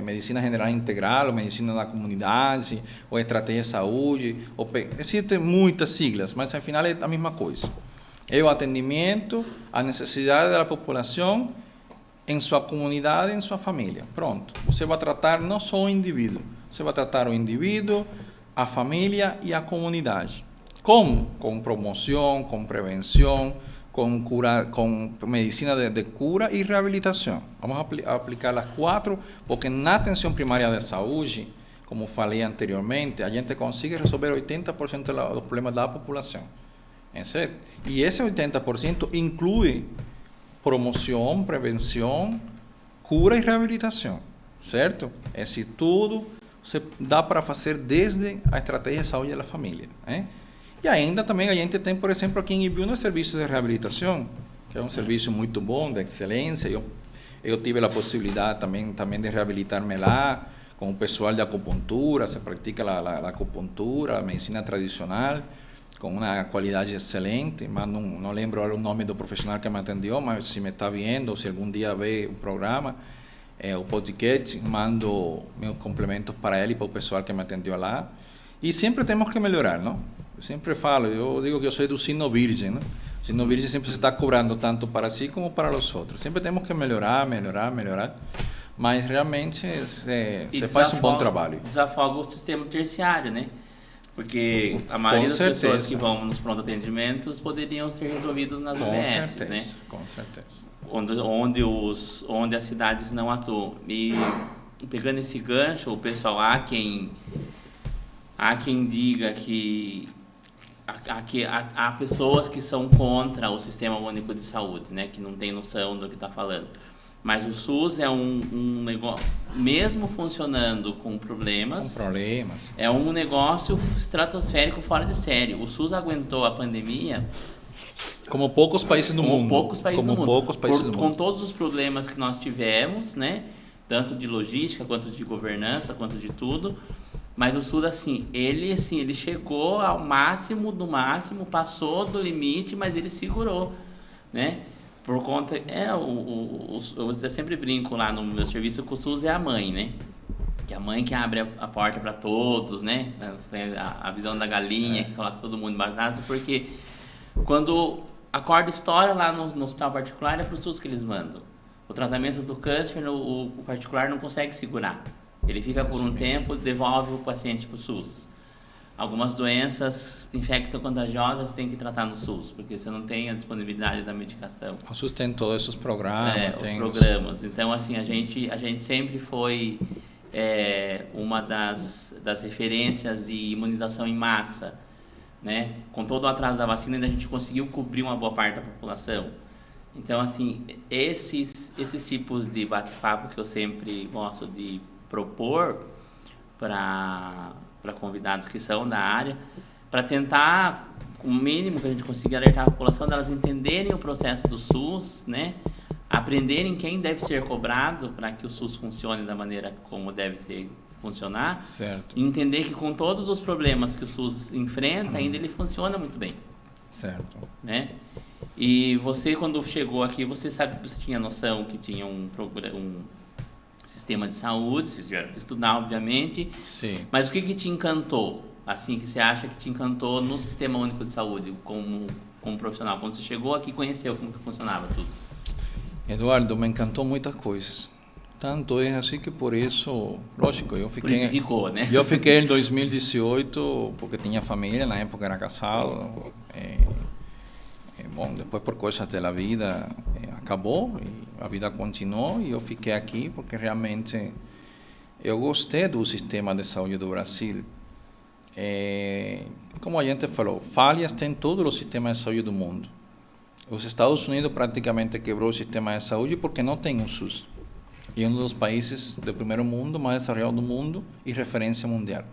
medicina general integral, ou medicina da comunidade, ou estratégia de saúde, existem muitas siglas, mas, afinal, é a mesma coisa. É o atendimento à necessidade da população em sua comunidade, em sua família. Pronto. Você vai tratar não só o indivíduo, você vai tratar o indivíduo, a família e a comunidade. Como? Com promoção, com prevenção, com cura, com medicina de cura e reabilitação. Vamos aplicar as 4, porque na atenção primária de saúde, como falei anteriormente, a gente consegue resolver 80% dos problemas da população. Certo? E esse 80% inclui promoção, prevenção, cura e reabilitação. Certo? Esse tudo você dá para fazer desde a estratégia de saúde da família. E ainda também a gente tem, por exemplo, aqui em Ibiúna, o serviço de reabilitação, que é um serviço muito bom, de excelência. Eu tive a possibilidade também de reabilitar-me lá, com o pessoal de acupuntura, se pratica a acupuntura, a medicina tradicional, com uma qualidade excelente, mas não lembro o nome do profissional que me atendeu, mas se me está vendo, se algum dia vê o programa, o podcast, mando meus complementos para ele e para o pessoal que me atendeu lá. E sempre temos que melhorar, não? Eu sempre falo, eu digo que eu sou do sino virgem, não? O sino virgem sempre se está cobrando tanto para si como para os outros. Sempre temos que melhorar, mas realmente você faz um bom trabalho. Desafoga o sistema terciário, né? Porque a maioria das pessoas que vão nos pronto atendimentos poderiam ser resolvidos nas UBS, né? Com certeza. Onde as cidades não atuam. E pegando esse gancho, o pessoal, há quem diga que há pessoas que são contra o Sistema Único de Saúde, né? Que não tem noção do que está falando. Mas o SUS é um negócio, mesmo funcionando com problemas, é um negócio estratosférico fora de série. O SUS aguentou a pandemia como poucos países do mundo. Com todos os problemas que nós tivemos, né? Tanto de logística, quanto de governança, quanto de tudo. Mas o SUS, ele chegou ao máximo do máximo, passou do limite, mas ele segurou, né? Por conta, eu sempre brinco lá no meu serviço que o SUS é a mãe, né? Que é a mãe que abre a porta para todos, né? A visão da galinha, que coloca todo mundo embaixo d'água, porque quando a corda estoura lá no hospital particular, é para o SUS que eles mandam. O tratamento do câncer, o particular não consegue segurar. Ele fica por um tempo, devolve o paciente para o SUS. Algumas doenças infecto-contagiosas tem que tratar no SUS, porque você não tem a disponibilidade da medicação. O SUS tem todos esses programas. Os programas. Então, assim, a gente sempre foi uma das referências de imunização em massa, né? Com todo o atraso da vacina, ainda a gente conseguiu cobrir uma boa parte da população. Então, assim, esses tipos de bate-papo que eu sempre gosto de propor para convidados que são da área, para tentar, o mínimo que a gente conseguir alertar a população, delas entenderem o processo do SUS, né? Aprenderem quem deve ser cobrado para que o SUS funcione da maneira como deve funcionar. Certo. E entender que com todos os problemas que o SUS enfrenta, ainda ele funciona muito bem. Certo. Né? E você, quando chegou aqui, você tinha noção que tinha um sistema de saúde, vocês tiveram que estudar, obviamente. Sim. Mas o que te encantou? Assim, que você acha que te encantou no Sistema Único de Saúde, como profissional? Quando você chegou aqui, conheceu como que funcionava tudo? Eduardo, me encantou muitas coisas. Tanto é assim que por isso, lógico, eu fiquei... Por isso ficou, né? Eu fiquei em 2018, porque tinha família, na época era casado. Bom, depois por coisas da vida acabou, e a vida continuou, e eu fiquei aqui porque realmente eu gostei do sistema de saúde do Brasil. Como a gente falou, falhas tem todo o sistema de saúde do mundo. Os Estados Unidos praticamente quebrou o sistema de saúde porque não tem um SUS. e um dos países do primeiro mundo mais desarrollado do mundo e referência mundial.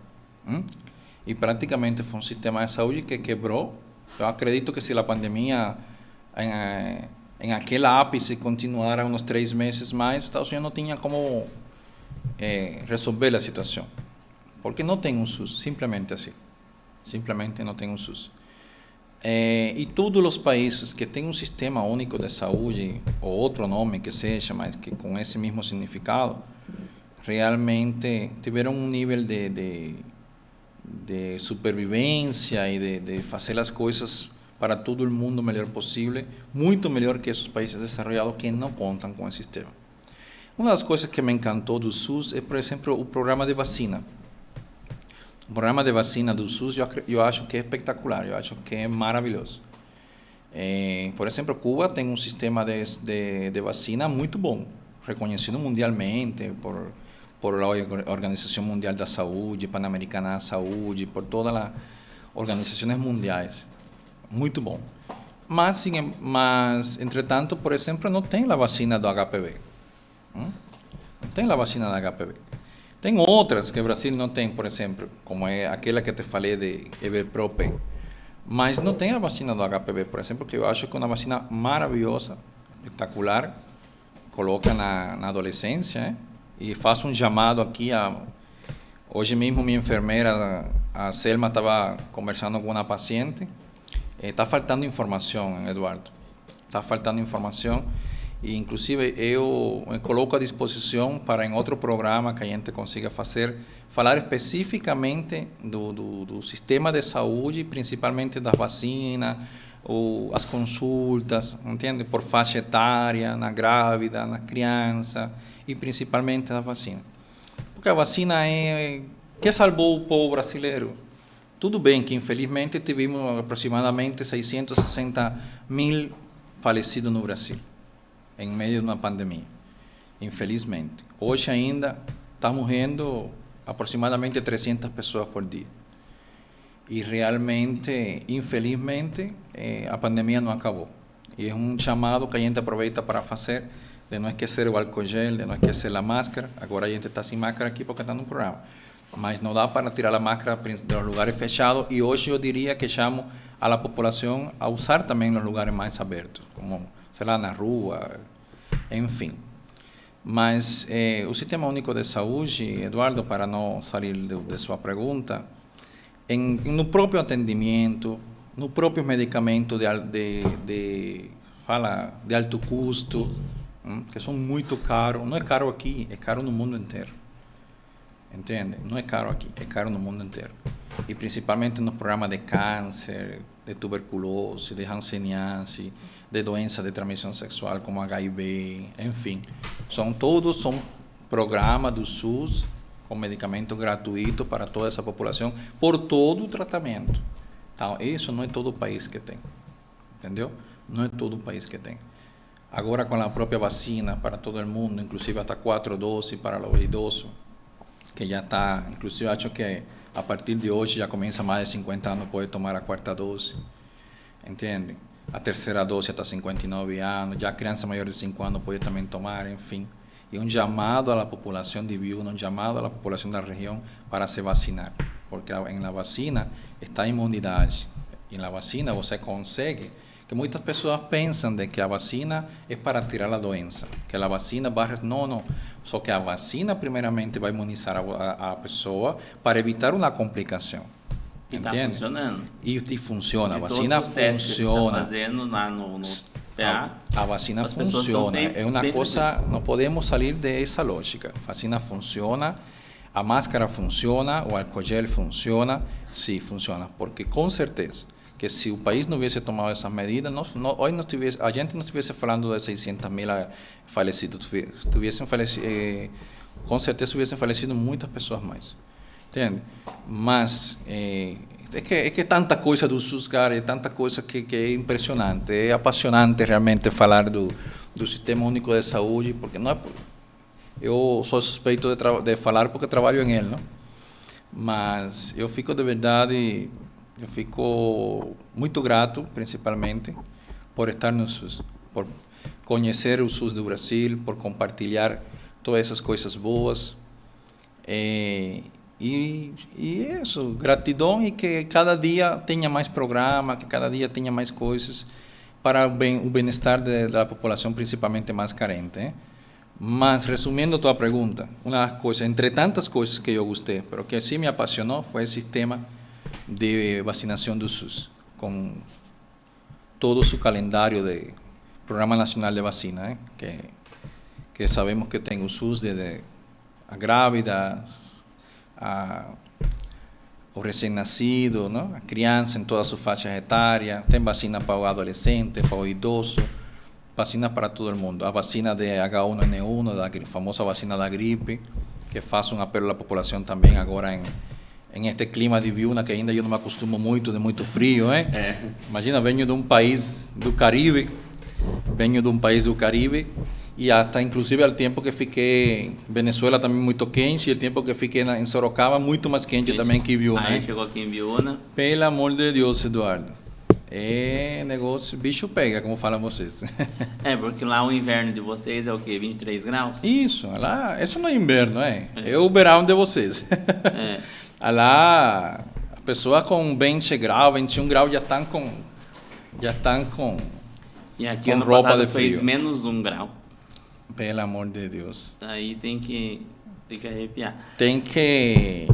E praticamente foi um sistema de saúde que quebrou. Eu acredito que se a pandemia em aquele ápice continuara uns 3 meses mais, os Estados Unidos não tinha como resolver a situação, porque não tem um SUS, simplesmente assim. Simplesmente não tem um SUS. E todos os países que têm um sistema único de saúde, ou outro nome que seja, mas que com esse mesmo significado, realmente tiveram um nível de supervivência e de fazer as coisas para todo o mundo o melhor possível, muito melhor que esses países desenvolvidos que não contam com esse sistema. Uma das coisas que me encantou do SUS é, por exemplo, o programa de vacina. O programa de vacina do SUS eu acho que é espetacular, eu acho que é maravilhoso. Por exemplo, Cuba tem um sistema de vacina muito bom, reconhecido mundialmente por a Organização Mundial da Saúde, Pan-Americana da Saúde, por todas as organizações mundiais. Muito bom. Mas, entretanto, por exemplo, não tem a vacina do HPV. Não tem a vacina do HPV. Tem outras que o Brasil não tem, por exemplo, como é aquela que te falei de Everprope. Mas não tem a vacina do HPV, por exemplo, que eu acho que é uma vacina maravilhosa, espetacular, coloca na adolescência, e faço um chamado aqui. Hoje mesmo minha enfermeira, a Selma, estava conversando com uma paciente. Está faltando informação, Eduardo. Está faltando informação. E, inclusive, eu me coloco à disposição para, em outro programa que a gente consiga falar especificamente do sistema de saúde, principalmente das vacinas, as consultas, entende? Por faixa etária, na grávida, na criança, e principalmente da vacina. Porque a vacina que salvou o povo brasileiro. Tudo bem que, infelizmente, tivemos aproximadamente 660 mil falecidos no Brasil, em meio de uma pandemia. Infelizmente. Hoje ainda está morrendo aproximadamente 300 pessoas por dia. E realmente, infelizmente, a pandemia não acabou. E é um chamado que a gente aproveita para fazer, de não esquecer o álcool gel, de não esquecer a máscara. Agora a gente está sem máscara aqui porque está no programa. Mas não dá para tirar a máscara dos lugares fechados, e hoje eu diria que chamo a população a usar também nos lugares mais abertos, como, sei lá, na rua, enfim. Mas o Sistema Único de Saúde, Eduardo, para não sair de sua pergunta, no próprio atendimento, no próprio medicamento de alto custo, que são muito caros, não é caro aqui, é caro no mundo inteiro. Entende? Não é caro aqui, é caro no mundo inteiro. E principalmente nos programas de câncer, de tuberculose, de hanseníase, de doença de transmissão sexual como HIV, enfim. São programas do SUS com medicamento gratuito para toda essa população, por todo o tratamento. Então, isso não é todo o país que tem. Entendeu? Não é todo o país que tem. Agora, com a própria vacina para todo o mundo, inclusive até 4 doses para os idosos, que já está, inclusive acho que a partir de hoje já começa mais de 50 anos, pode tomar a 4ª dose, entende? A 3ª dose até 59 anos, já a criança maior de 5 anos pode também tomar, enfim. E um chamado à população de Biúna, um chamado à população da região para se vacinar, porque em la vacina está a imunidade, e na vacina você consegue, que muitas pessoas pensam de que a vacina é para tirar a doença, que a vacina vai... Não. Só que a vacina, primeiramente, vai imunizar a pessoa para evitar uma complicação. E está funcionando. E funciona, a vacina funciona. Tá fazendo lá no PA, a vacina funciona. É uma coisa, não podemos sair dessa lógica. A vacina funciona, a máscara funciona, o álcool gel funciona, sim, funciona. Porque, com certeza, que se o país não tivesse tomado essas medidas, hoje a gente não estivesse falando de 600 mil falecidos, com certeza tivessem falecido muitas pessoas mais, entende? Mas é que tanta coisa do SUS, cara, é tanta coisa que é impressionante, é apaixonante realmente falar do Sistema Único de Saúde, porque não é, eu sou suspeito de falar porque trabalho em ele, não? Mas eu fico de verdade... Eu fico muito grato, principalmente, por estar no SUS, por conhecer o SUS do Brasil, por compartilhar todas essas coisas boas. E isso, gratidão e que cada dia tenha mais programa, que cada dia tenha mais coisas para o bem-estar da população, principalmente mais carente. Mas, resumindo a tua pergunta, uma das coisas, entre tantas coisas que eu gostei, pero que sim me apaixonou, foi o sistema de vacinação do SUS, com todo o seu calendário de Programa Nacional de Vacina, que sabemos que tem o SUS desde a grávida, o recém-nascido, não? A criança em todas as suas faixas etárias, tem vacina para o adolescente, para o idoso, vacina para todo mundo. A vacina de H1N1, da famosa vacina da gripe, que faz um apelo à população também agora em este clima de Biúna, que ainda eu não me acostumo muito, de muito frio, hein? Imagina, venho de um país do Caribe, e até inclusive o tempo que fiquei em Venezuela também muito quente, e o tempo que fiquei em Sorocaba muito mais quente também que Biúna. Aí chegou aqui em Biúna. Pelo amor de Deus, Eduardo. É negócio, bicho pega, como falam vocês. Porque lá o inverno de vocês é o quê? 23 graus? Isso, lá, isso não é inverno, é o verão de vocês. Lá, a pessoa com 20 graus, 21 graus já estão com E aqui com ano roupa passado de frio. fez menos 1 grau. Pelo amor de Deus. Aí tem que arrepiar. Tem que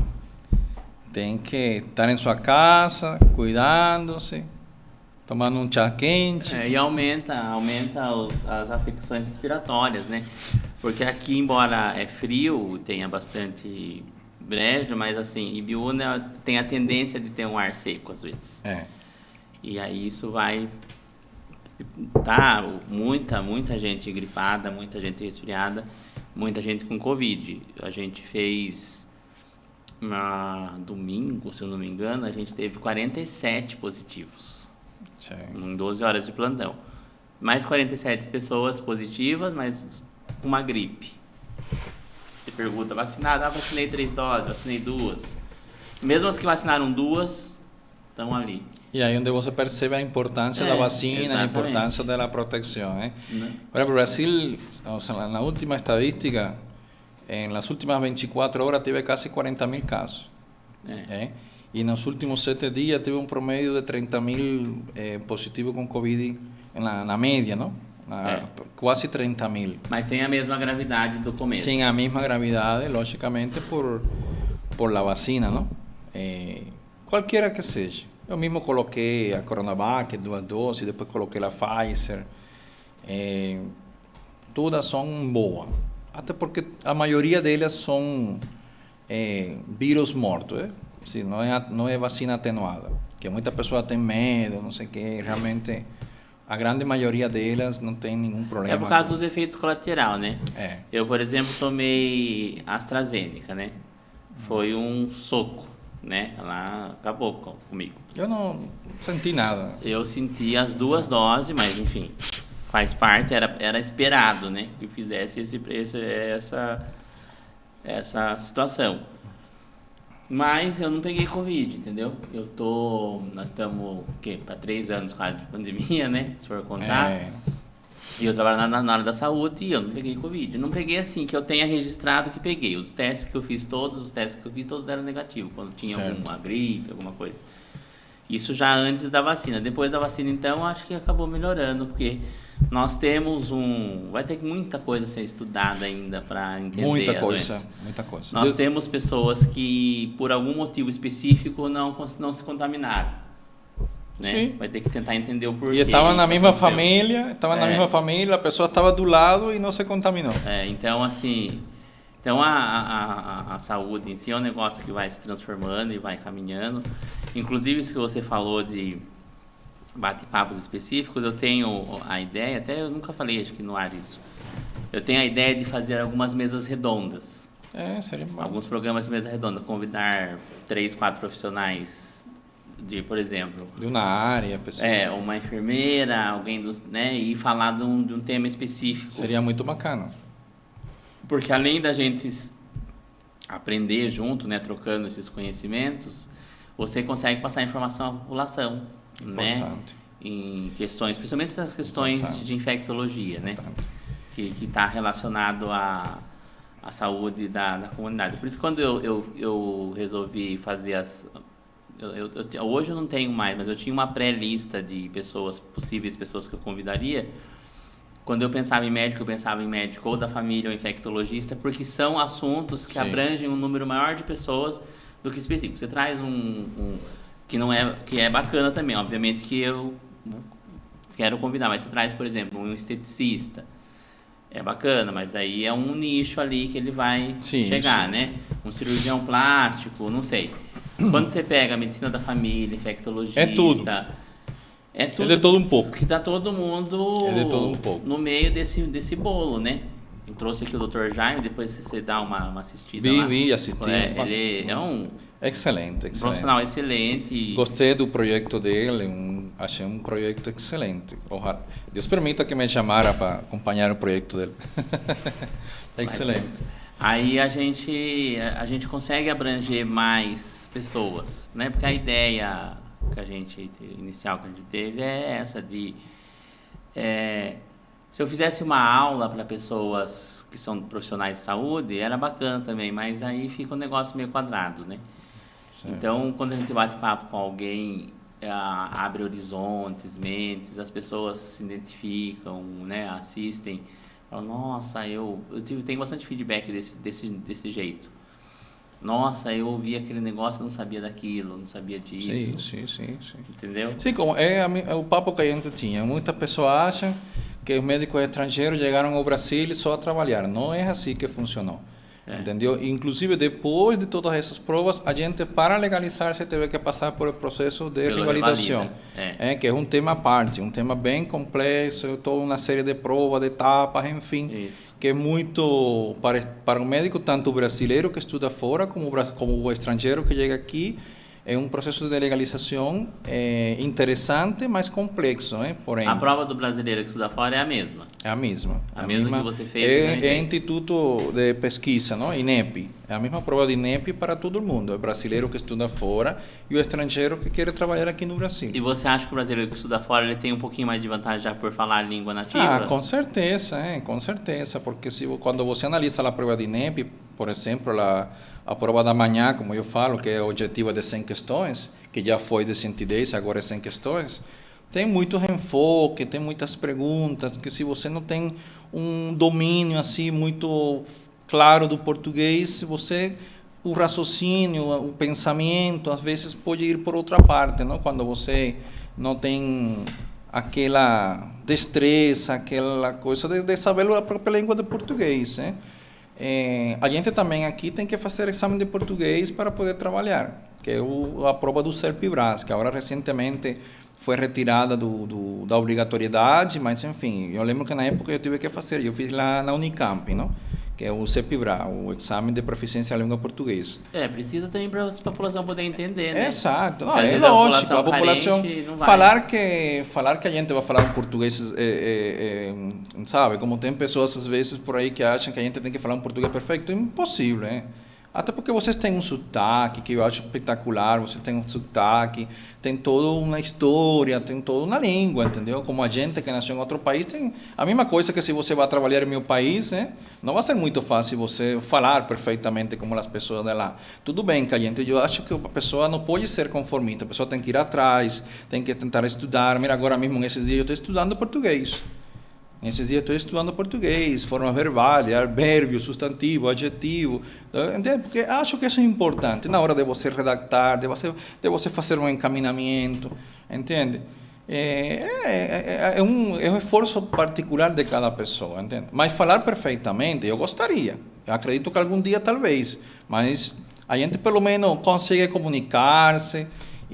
estar em sua casa, cuidando-se, tomando um chá quente. E aumenta as afecções respiratórias, né? Porque aqui, embora é frio, tenha bastante brejo, mas assim, Ibiúna tem a tendência de ter um ar seco às vezes. E aí isso vai... muita gente gripada, muita gente resfriada, muita gente com Covid. A gente fez domingo, se eu não me engano, a gente teve 47 positivos. Sim. Em 12 horas de plantão. Mais 47 pessoas positivas, mas com uma gripe. Você pergunta, vacinado? Vacinei 3 doses, vacinei 2. Mesmo as que vacinaram 2, estão ali. E aí onde você percebe a importância da vacina, exatamente. a importância da proteção. Né? Por exemplo, Brasil, na última estadística, nas últimas 24 horas teve quase 40.000 casos. E nos últimos 7 dias teve um promédio de 30.000 positivos com Covid na média, não? Quase 30.000. Mas sem a mesma gravidade do começo. Sem a mesma gravidade, logicamente, por la vacina, não? Qualquer que seja. Eu mesmo coloquei a Coronavac, 2 doses, depois coloquei a Pfizer. Todas são boas. Até porque a maioria delas são vírus mortos. Sim, não é vacina atenuada. Que muita pessoa tem medo, não sei o que. Realmente, a grande maioria delas não tem nenhum problema. É por causa dos efeitos colaterais, né? Eu, por exemplo, tomei AstraZeneca, né? Foi um soco, né? Ela acabou comigo. Eu não senti nada. Eu senti as 2 doses, mas enfim, faz parte, era esperado, né? Que fizesse essa situação. Mas eu não peguei Covid, entendeu? Nós estamos, para 3 anos quase de pandemia, né? Se for contar. E eu trabalho na área da saúde e eu não peguei Covid. Eu não peguei assim, que eu tenha registrado que peguei. Os testes que eu fiz, todos deram negativo. Quando tinha alguma gripe, alguma coisa. Isso já antes da vacina. Depois da vacina, então, acho que acabou melhorando, porque nós temos vai ter muita coisa a ser estudada ainda para entender muita coisa. Nós temos pessoas que, por algum motivo específico, não se contaminaram. Né? Sim. Vai ter que tentar entender o porquê. E estava na mesma família, a pessoa estava do lado e não se contaminou. Então, assim... Então, a saúde em si é um negócio que vai se transformando e vai caminhando. Inclusive, isso que você falou de bate-papos específicos, eu tenho a ideia, até eu nunca falei, acho que no ar isso, eu tenho a ideia de fazer algumas mesas redondas. Seria bom. Alguns programas de mesa redonda, convidar 3, 4 profissionais por exemplo... De uma área específica. Uma enfermeira, alguém e falar de um tema específico. Seria muito bacana. Porque além da gente aprender junto, né, trocando esses conhecimentos, você consegue passar informação à população, né, em questões, principalmente essas questões de infectologia, né, que está relacionado a saúde da comunidade. Por isso, quando eu resolvi fazer hoje eu não tenho mais, mas eu tinha uma pré-lista de possíveis pessoas que eu convidaria. Quando eu pensava em médico ou da família ou infectologista, porque são assuntos que abrangem um número maior de pessoas do que específico. Você traz que é bacana também, obviamente que eu quero convidar, mas você traz, por exemplo, um esteticista. É bacana, mas aí é um nicho ali que ele vai chegar, né? Um cirurgião plástico, não sei. Quando você pega a medicina da família, infectologista... É tudo. É tudo. Ele é todo um pouco. Que tá todo mundo no meio desse bolo, né? Eu trouxe aqui o Dr. Jaime, depois você dá uma assistida lá. Vi, assisti. Ele é um excelente. profissional excelente. Gostei do projeto dele, achei um projeto excelente. Deus permita que me chamara para acompanhar o projeto dele. Excelente. Aí a gente consegue abranger mais pessoas, né? Porque a ideia inicial que a gente teve é essa de... se eu fizesse uma aula para pessoas que são profissionais de saúde, era bacana também, mas aí fica um negócio meio quadrado, né? Certo. Então, quando a gente bate papo com alguém, abre horizontes, mentes, as pessoas se identificam, né? Assistem, falam, nossa, eu tenho bastante feedback desse jeito. Nossa, eu ouvi aquele negócio, eu não sabia daquilo, não sabia disso. Sim. Entendeu? Sim, como é o papo que a gente tinha. Muita pessoa acha que os médicos estrangeiros chegaram ao Brasil só a trabalhar. Não é assim que funcionou. Entendeu? Inclusive, depois de todas essas provas, a gente, para legalizar-se, teve que passar por o processo de revalidação. Que é um tema à parte, um tema bem complexo, toda uma série de provas, de etapas, enfim. Isso. Que é muito, para o médico, tanto o brasileiro que estuda fora, como o estrangeiro que chega aqui, é um processo de legalização interessante, mas complexo, né? Porém, a prova do brasileiro que estuda fora é a mesma? É a mesma. A mesma que você fez? É Instituto de Pesquisa, não? INEP. É a mesma prova de INEP para todo mundo. O brasileiro que estuda fora e o estrangeiro que quer trabalhar aqui no Brasil. E você acha que o brasileiro que estuda fora ele tem um pouquinho mais de vantagem já por falar a língua nativa? Com certeza, com certeza. Porque quando você analisa a prova de INEP, por exemplo, a prova da manhã, como eu falo, que é objetiva de 100 questões, que já foi de 110, agora é 100 questões, tem muito enfoque, tem muitas perguntas, que se você não tem um domínio assim muito claro do português, o raciocínio, o pensamento, às vezes pode ir por outra parte, não? Quando você não tem aquela destreza, aquela coisa de saber a própria língua de português, né? A gente também aqui tem que fazer exame de português para poder trabalhar, que é a prova do CERP-BRAS, que agora recentemente foi retirada da obrigatoriedade, mas enfim, eu lembro que na época eu tive que fazer, eu fiz lá na Unicamp, não? Que é o CERP-BRAS, o exame de proficiência em língua portuguesa. Precisa também para a população poder entender, né? Exato, não, é lógico, a população falar que a gente vai falar um português, sabe, como tem pessoas às vezes por aí que acham que a gente tem que falar um português perfeito, é impossível, né? Até porque vocês têm um sotaque que eu acho espetacular, você tem um sotaque, tem toda uma história, tem toda uma língua, entendeu? Como a gente que nasceu em outro país, tem a mesma coisa que se você vai trabalhar em meu país, né? Não vai ser muito fácil você falar perfeitamente como as pessoas de lá. Tudo bem que eu acho que a pessoa não pode ser conformista, a pessoa tem que ir atrás, tem que tentar estudar. Mira, agora mesmo, nesses dias eu estou estudando português. Nesses dias estou estudando português, forma verbal, advérbio, substantivo, adjetivo, entende? Porque acho que isso é importante na hora de você redactar, de você fazer um encaminhamento, entende? É um esforço particular de cada pessoa, entende? Mas falar perfeitamente, eu gostaria, eu acredito que algum dia talvez, mas a gente pelo menos consegue comunicar-se.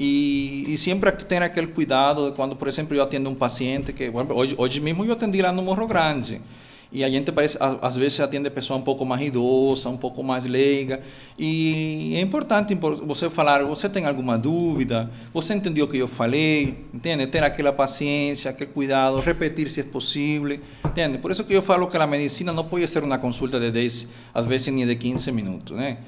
E sempre ter aquele cuidado de quando, por exemplo, eu atendo um paciente que, hoje mesmo eu atendi lá no Morro Grande, e a gente às vezes atende pessoa um pouco mais idosa, um pouco mais leiga, e é importante você falar, você tem alguma dúvida, você entendeu o que eu falei, entende? Ter aquela paciência, aquele cuidado, repetir se é possível, entende? Por isso que eu falo que a medicina não pode ser uma consulta de 10, às vezes nem de 15 minutos, né?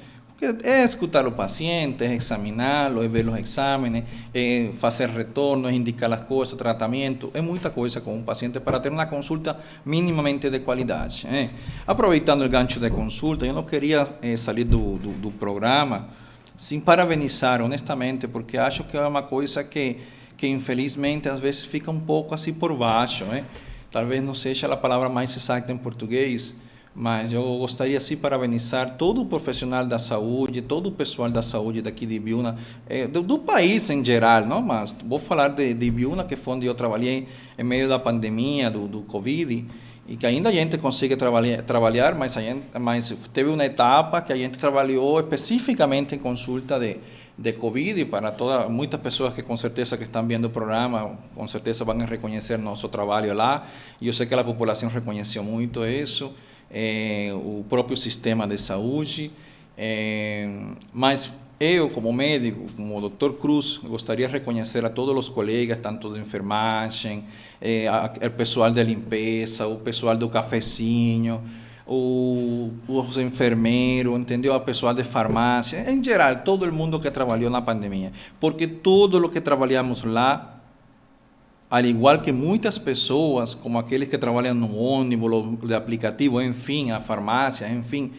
é escutar o paciente, é examiná-lo, é ver os exames, é fazer retornos, indicar as coisas, tratamento, é muita coisa com um paciente para ter uma consulta minimamente de qualidade. Aproveitando o gancho de consulta, eu não queria sair do programa sem parabenizar, honestamente, porque acho que é uma coisa que infelizmente às vezes fica um pouco assim por baixo. Talvez não seja a palavra mais exata em português, mas eu gostaria sim parabenizar todo o profissional da saúde, todo o pessoal da saúde daqui de Ibiúna, do país em geral, não? Mas vou falar de Ibiúna, que foi onde eu trabalhei em meio da pandemia, do Covid, e que ainda a gente consegue trabalhar, mas teve uma etapa que a gente trabalhou especificamente em consulta de Covid, para muitas pessoas que com certeza que estão vendo o programa, com certeza vão reconhecer nosso trabalho lá, e eu sei que a população reconheceu muito isso, o próprio sistema de saúde, mas eu, como médico, como Dr. Cruz, gostaria de reconhecer a todos os colegas, tanto de enfermagem, o pessoal de limpeza, o pessoal do cafezinho, os enfermeiros, entendeu? O pessoal de farmácia, em geral, todo mundo que trabalhou na pandemia, porque todo o que trabalhamos lá, al igual que muitas pessoas, como aqueles que trabalham no ônibus, de aplicativo, enfim, a farmácia, enfim,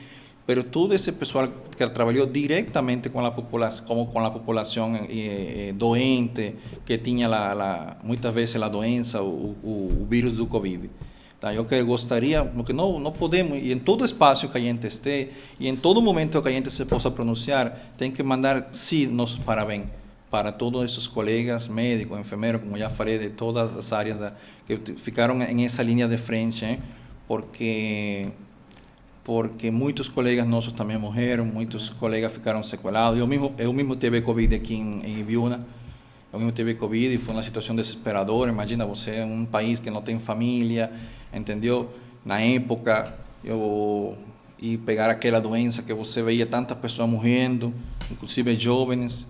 pero todo esse pessoal que trabalhou diretamente com a população, como com a população doente, que tinha muitas vezes a doença, o vírus do Covid. Tá? Eu que gostaria, porque não podemos, e em todo espaço que a gente esteja, e em todo momento que a gente se possa pronunciar, tem que mandar, sim, nossos parabéns para todos esses colegas médicos, enfermeiros, como já falei, de todas as áreas que ficaram em essa linha de frente, porque muitos colegas nossos também morreram, muitos colegas ficaram sequelados. Eu mesmo tive Covid aqui em Ibiúna, eu mesmo tive Covid e foi uma situação desesperadora. Imagina você em um país que não tem família, entendeu? Na época, e pegar aquela doença que você veia tantas pessoas morrendo, inclusive jovens.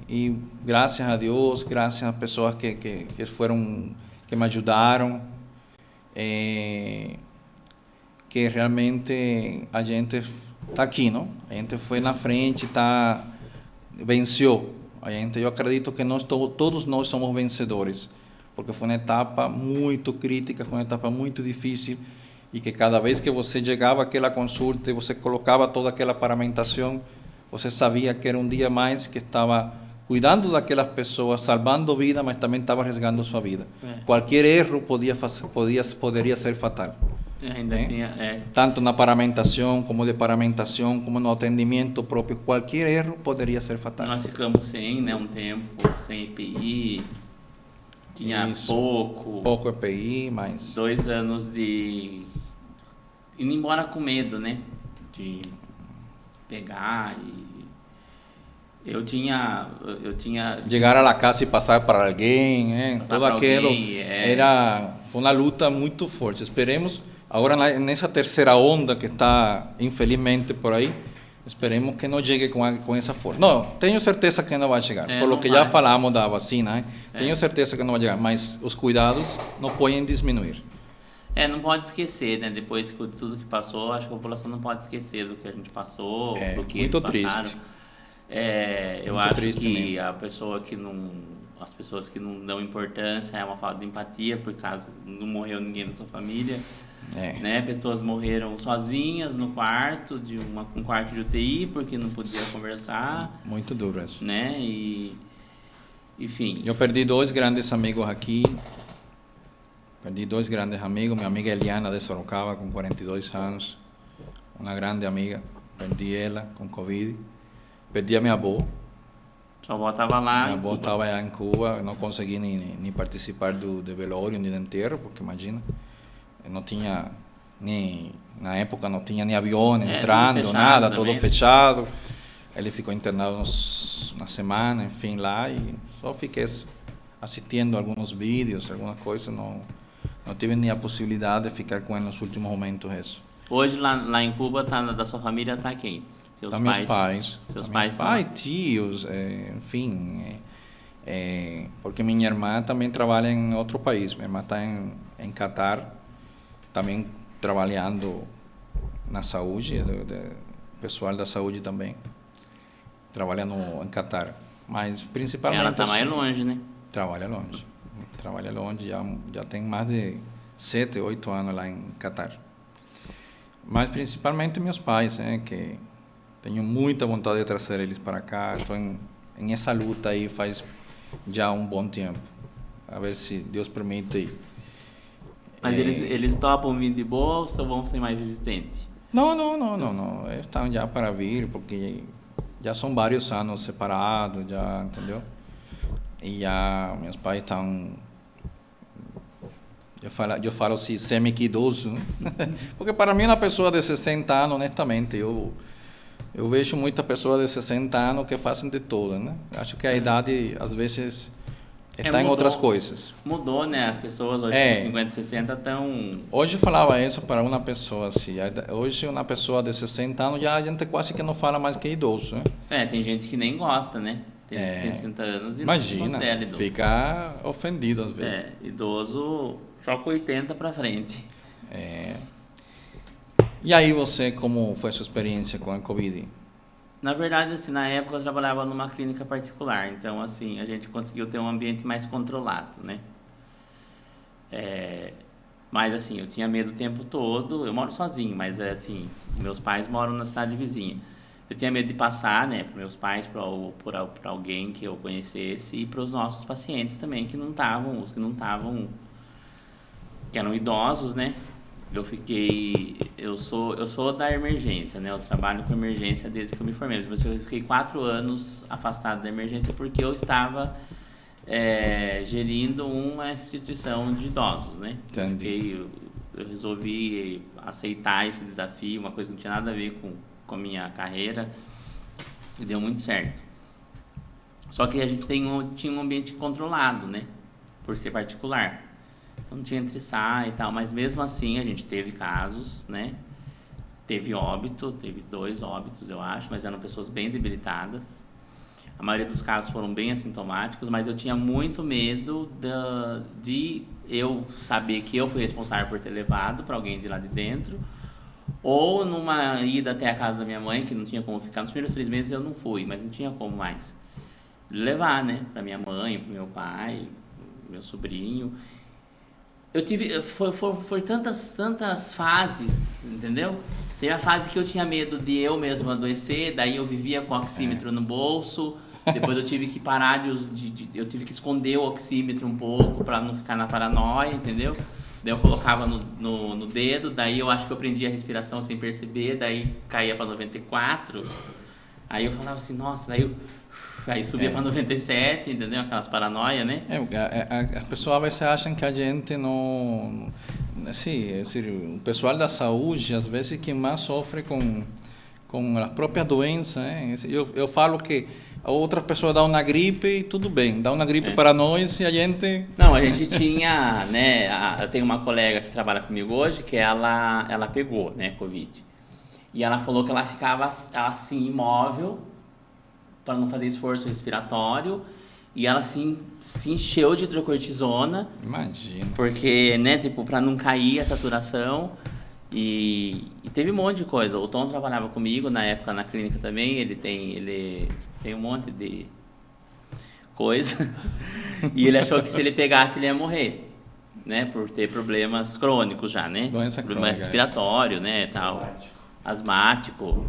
E graças a Deus, graças às pessoas que me ajudaram, que realmente a gente está aqui, não? A gente foi na frente, venceu. Eu acredito que todos nós somos vencedores, porque foi uma etapa muito crítica, foi uma etapa muito difícil, e que cada vez que você chegava àquela consulta e você colocava toda aquela paramentação, você sabia que era um dia mais que estava cuidando daquelas pessoas, salvando vida, mas também estava arriesgando sua vida. Qualquer erro poderia ser fatal. Tanto na paramentação, como no atendimento próprio, qualquer erro poderia ser fatal. Nós ficamos sem, um tempo, sem EPI, tinha pouco EPI, mas 2 anos indo embora com medo, de pegar eu tinha chegar à casa e passar para alguém, todo aquilo foi uma luta muito forte. Esperemos agora nessa terceira onda que está infelizmente por aí, esperemos que não chegue com essa força. Não, tenho certeza que não vai chegar, por lo que já falamos da vacina, tenho certeza que não vai chegar, mas os cuidados não podem diminuir. Não pode esquecer, depois de tudo que passou, acho que a população não pode esquecer do que a gente passou, do que muito eles passaram. Triste. Eu acho que as pessoas que não dão importância, é uma falta de empatia, por caso não morreu ninguém da sua família. Pessoas morreram sozinhas no quarto, um quarto de UTI, porque não podia conversar. Muito duro isso. Enfim. Eu perdi 2 grandes amigos aqui. Minha amiga Eliana de Sorocaba, com 42 anos, uma grande amiga, perdi ela com Covid. Perdi a minha avó. Sua avó estava lá. Minha avó estava em Cuba, eu não consegui nem participar do velório, nem do enterro, porque imagina, eu não tinha na época não tinha nem avião entrando, nada, todo fechado. Ele ficou internado uma semana, enfim, lá, e só fiquei assistindo alguns vídeos, alguma coisa, não tive nem a possibilidade de ficar com ele nos últimos momentos. Hoje lá em Cuba, da sua família, está quem? Meus pais. Seus pais, tios, enfim, porque minha irmã também trabalha em outro país. Minha irmã está em Catar, também trabalhando na saúde, pessoal da saúde também, trabalhando em Catar. Mas principalmente... Ela está mais longe, né? Trabalha longe, já tem mais de 7, 8 anos lá em Catar. Mas principalmente meus pais, que tenho muita vontade de trazer eles para cá. Estou em essa luta aí faz já um bom tempo. A ver se Deus permite. Mas eles topam vir de boa ou só vão ser mais resistentes? Não. Eles estão já para vir, porque já são vários anos separados, já, entendeu? E já meus pais estão... Eu falo assim, semi-idoso, né? Porque para mim, uma pessoa de 60 anos, honestamente, eu vejo muita pessoa de 60 anos que fazem de tudo, né? Acho que a idade, às vezes, está em outras coisas. Mudou, né? As pessoas hoje com 50, 60 estão... Hoje eu falava isso para uma pessoa assim. Hoje uma pessoa de 60 anos, já a gente quase que não fala mais que idoso, né? Tem gente que nem gosta, né? Tem 60 anos e imagina, não considera idoso. Fica ofendido às vezes. Idoso só com 80 para frente. E aí você, como foi a sua experiência com a Covid? Na verdade, assim, na época eu trabalhava numa clínica particular, então assim, a gente conseguiu ter um ambiente mais controlado, né? Mas assim, eu tinha medo o tempo todo. Eu moro sozinho, mas assim, meus pais moram na cidade vizinha. Eu tinha medo de passar, né, para meus pais, para alguém que eu conhecesse e para os nossos pacientes também que não estavam, que eram idosos, né? Eu sou da emergência, né? Eu trabalho com emergência desde que eu me formei, mas eu fiquei 4 anos afastado da emergência porque eu estava gerindo uma instituição de idosos, né? Entendi. Eu resolvi aceitar esse desafio, uma coisa que não tinha nada a ver com a minha carreira, e deu muito certo. Só que a gente tinha um ambiente controlado, né? Por ser particular. Então não tinha entre sai e tal, mas mesmo assim a gente teve casos, né? Teve 2 óbitos, eu acho, mas eram pessoas bem debilitadas. A maioria dos casos foram bem assintomáticos, mas eu tinha muito medo de eu saber que eu fui responsável por ter levado para alguém de lá de dentro, ou numa ida até a casa da minha mãe, que não tinha como ficar. Nos primeiros 3 meses eu não fui, mas não tinha como mais levar, né? Para minha mãe, para meu pai, meu sobrinho. Eu tive... Foi tantas fases, entendeu? Teve a fase que eu tinha medo de eu mesmo adoecer, daí eu vivia com o oxímetro no bolso. Depois eu tive que parar eu tive que esconder o oxímetro um pouco para não ficar na paranoia, entendeu? Daí eu colocava no dedo, daí eu acho que eu prendia a respiração sem perceber, daí caía para 94. Aí eu falava assim, nossa, aí subia para 97, entendeu? Aquelas paranoias, né? As pessoas às vezes acham que a gente não... Assim, o pessoal da saúde, às vezes, quem mais sofre com a própria doença, né? Eu falo que a outra pessoa dá uma gripe e tudo bem, dá uma gripe para nós e a gente... Não, a gente tinha, né, eu tenho uma colega que trabalha comigo hoje, que ela pegou, né, Covid. E ela falou que ela ficava assim, imóvel, para não fazer esforço respiratório, e ela se encheu de hidrocortisona. Imagina. Porque, né, tipo, para não cair a saturação. E teve um monte de coisa. O Tom trabalhava comigo na época na clínica também. Ele tem um monte de coisa. E ele achou que se ele pegasse, ele ia morrer, né? Por ter problemas crônicos já, né? Problema respiratório, né? Tal. Asmático.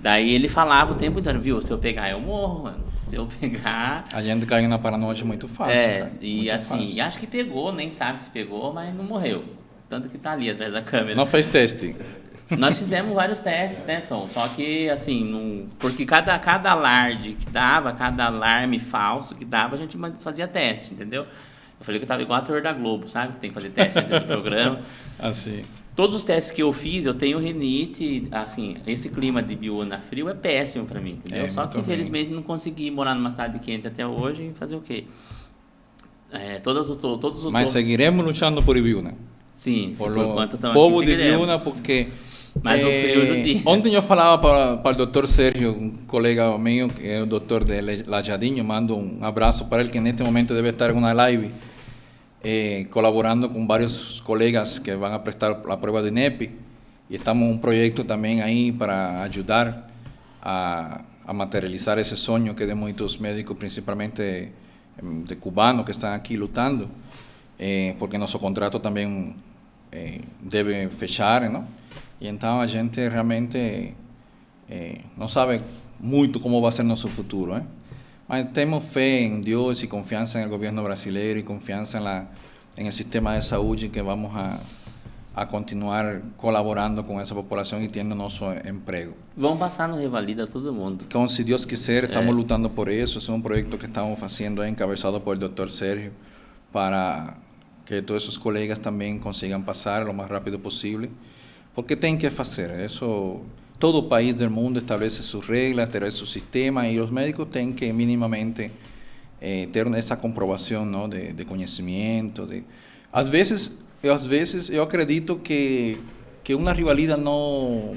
Daí ele falava o tempo inteiro, viu? Se eu pegar, eu morro, mano. Se eu pegar... A gente caiu na paranoia muito fácil, cara. E muito assim, fácil. E acho que pegou, nem sabe se pegou, mas não morreu. Tanto que tá ali atrás da câmera. Não fez teste? Nós fizemos vários testes, né, Tom? Só que, assim, porque cada alarde que dava, cada alarme falso que dava, a gente fazia teste, entendeu? Eu falei que eu tava igual ator da Globo, sabe? Que tem que fazer teste antes do programa. Assim. Todos os testes que eu fiz, eu tenho rinite, assim, esse clima de Biúna frio é péssimo pra mim, entendeu? Só que, infelizmente, não consegui morar numa cidade quente até hoje e fazer o quê? Todos os Mas seguiremos lutando por Biúna. Sim, por enquanto estamos povo aqui, de Biúna, porque... Mas o frio judia. Ontem eu falava para o doutor Sérgio, um colega meu, que é o doutor de Lajadinho, mando um abraço para ele, que neste momento deve estar em uma live, colaborando com vários colegas que vão a prestar a prova do INEP. e estamos em um projeto também aí para ajudar a materializar esse sonho que de muitos médicos, principalmente de cubanos que estão aqui lutando, porque nosso contrato também deve fechar, não? E então a gente realmente não sabe muito como vai ser nosso futuro, hein? Mas temos fé em Deus e confiança no governo brasileiro e confiança no sistema de saúde que vamos a continuar colaborando com essa população e tendo nosso emprego. Vão passar no Revalida todo mundo. Então, se Deus quiser, estamos lutando por isso. É um projeto que estamos fazendo, encabeçado por Dr. Sérgio, para que todos os colegas também consigam passar o mais rápido possível, porque tem que fazer isso. Todo o país do mundo estabelece suas regras, terá seu sistema, e os médicos têm que minimamente ter essa comprovação, não, de conhecimento. Às vezes eu acredito que uma rivalidade não,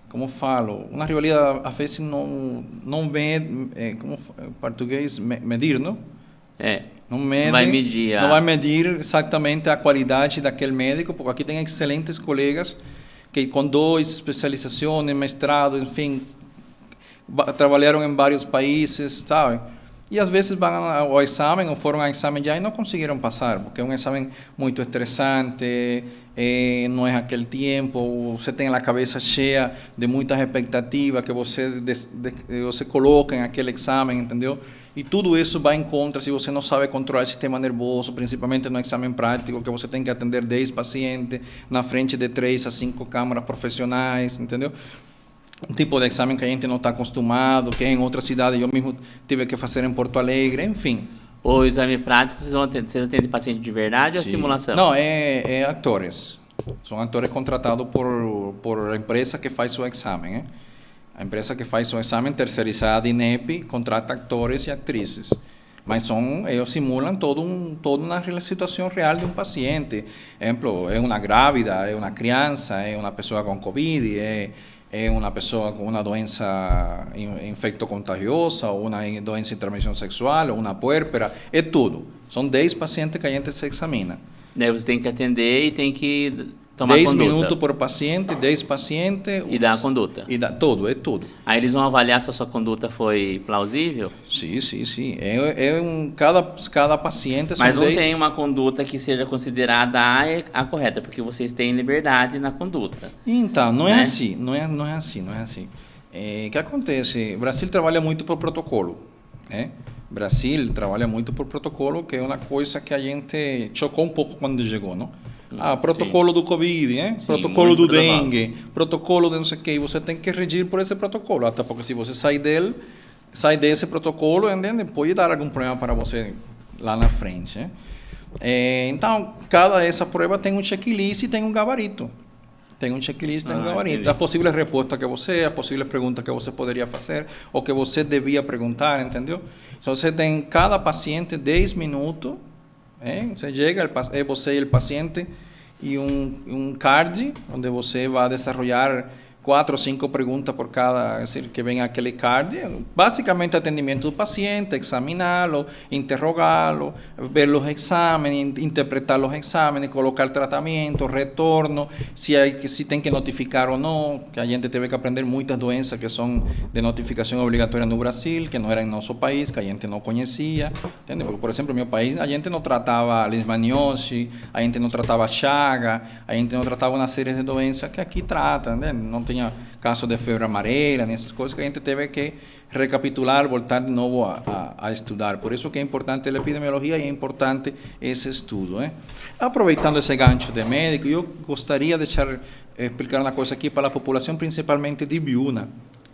como falo, uma rivalidade às vezes não mede, como em português, medir, não? Não mede, não vai medir exatamente a qualidade daquele médico, porque aqui tem excelentes colegas que com 2 especializações, mestrado, enfim, trabalharam em vários países, sabe? E às vezes vão ao exame, ou foram ao exame já e não conseguiram passar, porque é um exame muito estressante, não é aquele tempo, você tem a cabeça cheia de muitas expectativas que você coloca em aquele exame, entendeu? E tudo isso vai em contra se você não sabe controlar o sistema nervoso, principalmente no exame prático, que você tem que atender 10 pacientes na frente de 3 a 5 câmaras profissionais, entendeu? Um tipo de exame que a gente não está acostumado, que em outra cidade eu mesmo tive que fazer em Porto Alegre, enfim. O exame prático, vocês atendem paciente de verdade ou simulação? Não, é atores. São atores contratados por a empresa que faz o exame, né? A empresa que faz o exame terceirizada, INEP, contrata atores e atrizes. Mas eles simulam toda uma situação real de um paciente. Exemplo, é uma grávida, é uma criança, é uma pessoa com Covid, é uma pessoa com uma doença infecto-contagiosa, ou uma doença de transmissão sexual, ou uma puérpera, é tudo. São 10 pacientes que a gente se examina. Daí você tem que atender e tem que tomar 10 conduta. minutos por paciente, 10 pacientes... E dar a conduta. E dá tudo, é tudo. Aí eles vão avaliar se a sua conduta foi plausível? Sim. Cada paciente... Mas não 10... tem uma conduta que seja considerada a correta, porque vocês têm liberdade na conduta. Então, não é assim. Não é assim. O que acontece? O Brasil trabalha muito por protocolo, né? Brasil trabalha muito por protocolo, que é uma coisa que a gente chocou um pouco quando chegou, não? Protocolo do Covid, né? Sim, protocolo do dengue, protocolo de não sei o que. Você tem que regir por esse protocolo, até porque se você sai desse protocolo, entende? Pode dar algum problema para você lá na frente, né? Então, essa prova tem um checklist e tem um gabarito. Tem um checklist, tem um gabarito. Entendi. As possíveis respostas que as possíveis perguntas que você poderia fazer, ou que você devia perguntar, entendeu? Então, você tem cada paciente 10 minutos, você chega, você e o paciente, e um card, onde você vai desenvolver 4 ou 5 perguntas por cada, é decir, que vem aquele card. Basicamente, atendimento do paciente, examiná-lo, interrogá-lo, ver os exames, interpretar os exames, colocar tratamento, retorno, se tem que notificar ou não, que a gente teve que aprender muitas doenças que são de notificação obrigatória no Brasil, que não eram em nosso país, que a gente não conhecia. Entende? Porque, por exemplo, no meu país, a gente não tratava leishmaniose, a gente não tratava chaga, a gente não tratava uma série de doenças que aqui trata, né? Não tinha caso de febre amarela, nessas coisas que a gente teve que recapitular, voltar de novo a estudar. Por isso que é importante a epidemiologia e é importante esse estudo, né? Aproveitando esse gancho de médico, eu gostaria de explicar uma coisa aqui para a população, principalmente de Ibiúna,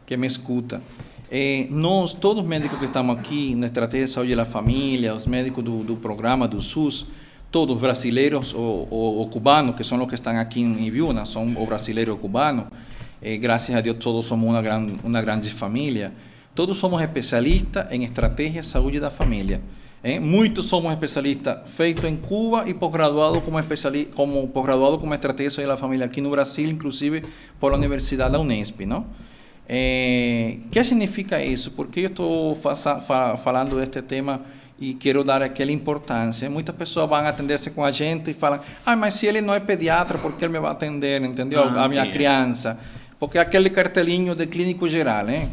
que me escuta. Nós, todos os médicos que estamos aqui na Estratégia de Saúde da Família, os médicos do programa do SUS, todos brasileiros ou cubanos, que são os que estão aqui em Ibiúna, são o brasileiro ou cubano. Graças a Deus todos somos uma grande família. Todos somos especialistas em estratégia de saúde da família. Muitos somos especialistas feitos em Cuba e pós-graduados como pós-graduado como estratégia de saúde da família aqui no Brasil, inclusive por a Universidade da Unesp, não? Que significa isso? Por que eu estou falando deste tema e quero dar aquela importância. Muitas pessoas vão atender-se com a gente e falam, mas se ele não é pediatra, por que ele me vai atender, entendeu? A minha criança. Porque aquele cartelinho de clínico geral, né?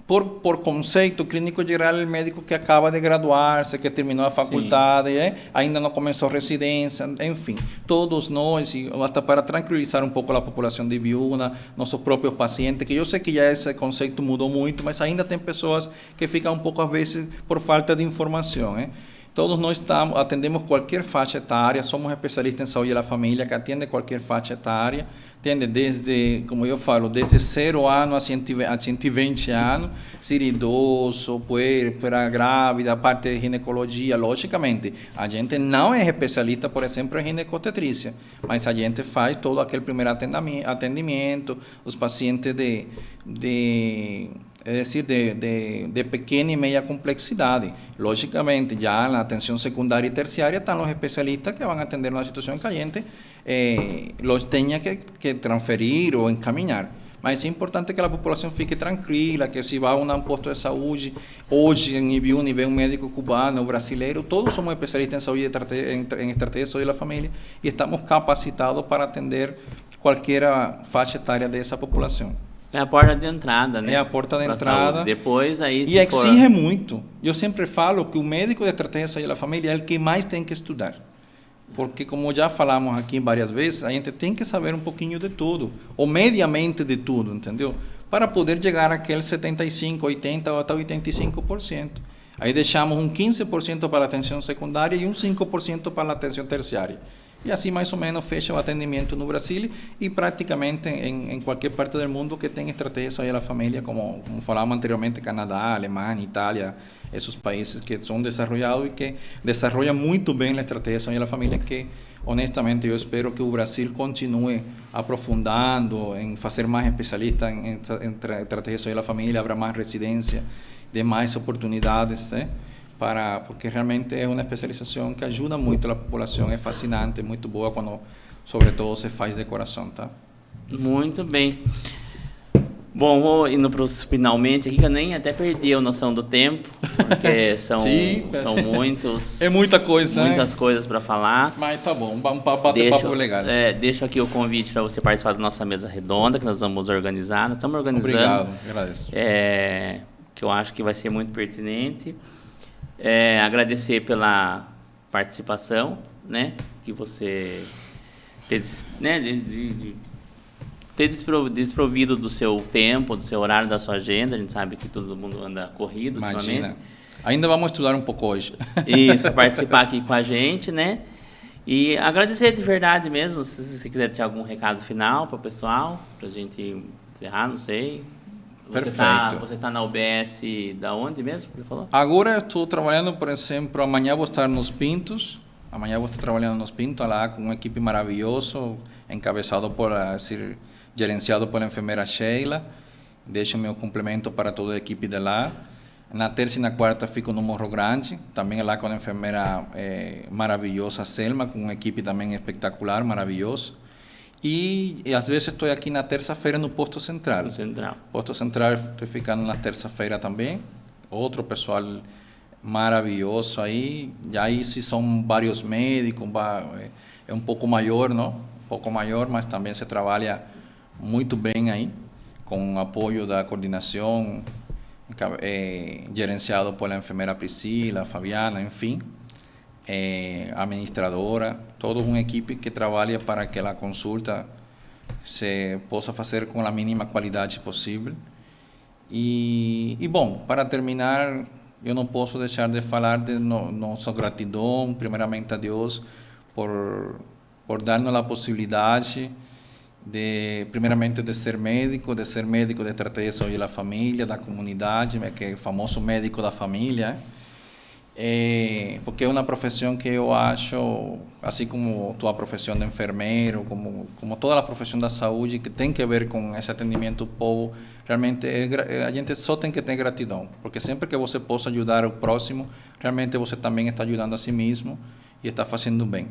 Por conceito, clínico geral é o médico que acaba de graduar-se, que terminou a faculdade, ainda não começou a residência, enfim. Todos nós, e até para tranquilizar um pouco a população de Biúna, nossos próprios pacientes, que eu sei que já esse conceito mudou muito, mas ainda tem pessoas que ficam um pouco, às vezes, por falta de informação. Todos nós atendemos qualquer faixa etária, somos especialistas em saúde da família, que atende qualquer faixa etária, entende? Desde, como eu falo, desde 0 anos a 120 anos, ser idoso, puérpera, grávida, parte de ginecologia, logicamente. A gente não é especialista, por exemplo, em ginecobstetrícia, mas a gente faz todo aquele primeiro atendimento, os pacientes de pequena e meia complexidade. Logicamente, já na atenção secundária e terciária estão os especialistas que vão atender na situação que a gente los tenha que transferir ou encaminhar. Mas é importante que a população fique tranquila, que se vai a um posto de saúde, hoje em Ibiúna e vem um médico cubano, brasileiro, todos somos especialistas em saúde, em estratégia de saúde da família, e estamos capacitados para atender qualquer faixa etária dessa população. É a porta de entrada, né? É a porta de entrada. Saúde. Depois, aí, e exige muito. Eu sempre falo que o médico de estratégia de saúde da família é o que mais tem que estudar. Porque, como já falamos aqui várias vezes, a gente tem que saber um pouquinho de tudo, ou mediamente de tudo, entendeu? Para poder chegar àquele 75%, 80% ou até 85%. Aí deixamos um 15% para a atenção secundária e um 5% para a atenção terciária. E assim, mais ou menos, fecha o atendimento no Brasil e praticamente em qualquer parte do mundo que tem estratégia de saúde da família, como falamos anteriormente, Canadá, Alemanha, Itália, esses países que são desenvolvidos e que desenvolvem muito bem a estratégia de saúde da família, que, honestamente, eu espero que o Brasil continue aprofundando em fazer mais especialistas em estratégia de saúde da família, abra mais residência, dê mais oportunidades, porque realmente é uma especialização que ajuda muito a população, é fascinante, muito boa quando, sobretudo, se faz de coração, tá? Muito bem. Bom, vou indo para os finalmente aqui, que eu nem até perdi a noção do tempo, porque são muitos... É muita coisa, muitas coisas para falar. Mas tá bom, um bate-papo legal. Deixo aqui o convite para você participar da nossa mesa redonda, que nós vamos organizar. Nós estamos organizando. Obrigado, agradeço. Que eu acho que vai ser muito pertinente. Agradecer pela participação, né, que você teve, né, de ter desprovido do seu tempo, do seu horário, da sua agenda. A gente sabe que todo mundo anda corrido. Imagina. Ultimamente. Ainda vamos estudar um pouco hoje. Isso, participar aqui com a gente, né? E agradecer de verdade mesmo, se você quiser deixar algum recado final para o pessoal, para a gente encerrar, não sei. Você está na UBS da onde mesmo que você falou? Agora eu estou trabalhando, por exemplo, amanhã vou estar nos Pintos. Amanhã vou estar trabalhando nos Pintos, lá com uma equipe maravilhosa, gerenciado pela enfermeira Sheila. Deixo meu cumprimento para toda a equipe de lá. Na terça e na quarta fico no Morro Grande, também lá com a enfermeira maravilhosa Selma, com uma equipe também espetacular, maravilhosa. E às vezes estou aqui na terça-feira no Posto Central. Posto Central estou ficando na terça-feira também. Outro pessoal maravilhoso aí. E aí se são vários médicos, é um pouco maior, não? Um pouco maior, mas também se trabalha muito bem aí, com o apoio da coordenação, gerenciado pela enfermeira Priscila, Fabiana, enfim. Administradora, toda uma equipe que trabalha para que a consulta se possa fazer com a mínima qualidade possível. E bom, para terminar, eu não posso deixar de falar de nossa gratidão, primeiramente a Deus, por dar-nos a possibilidade primeiramente de ser médico de estratégia de saúde da família, da comunidade, que é o famoso médico da família. Porque é uma profissão que eu acho, assim como tua profissão de enfermeiro, como toda a profissão da saúde, que tem que ver com esse atendimento ao povo, realmente a gente só tem que ter gratidão, porque sempre que você possa ajudar o próximo, realmente você também está ajudando a si mesmo e está fazendo bem.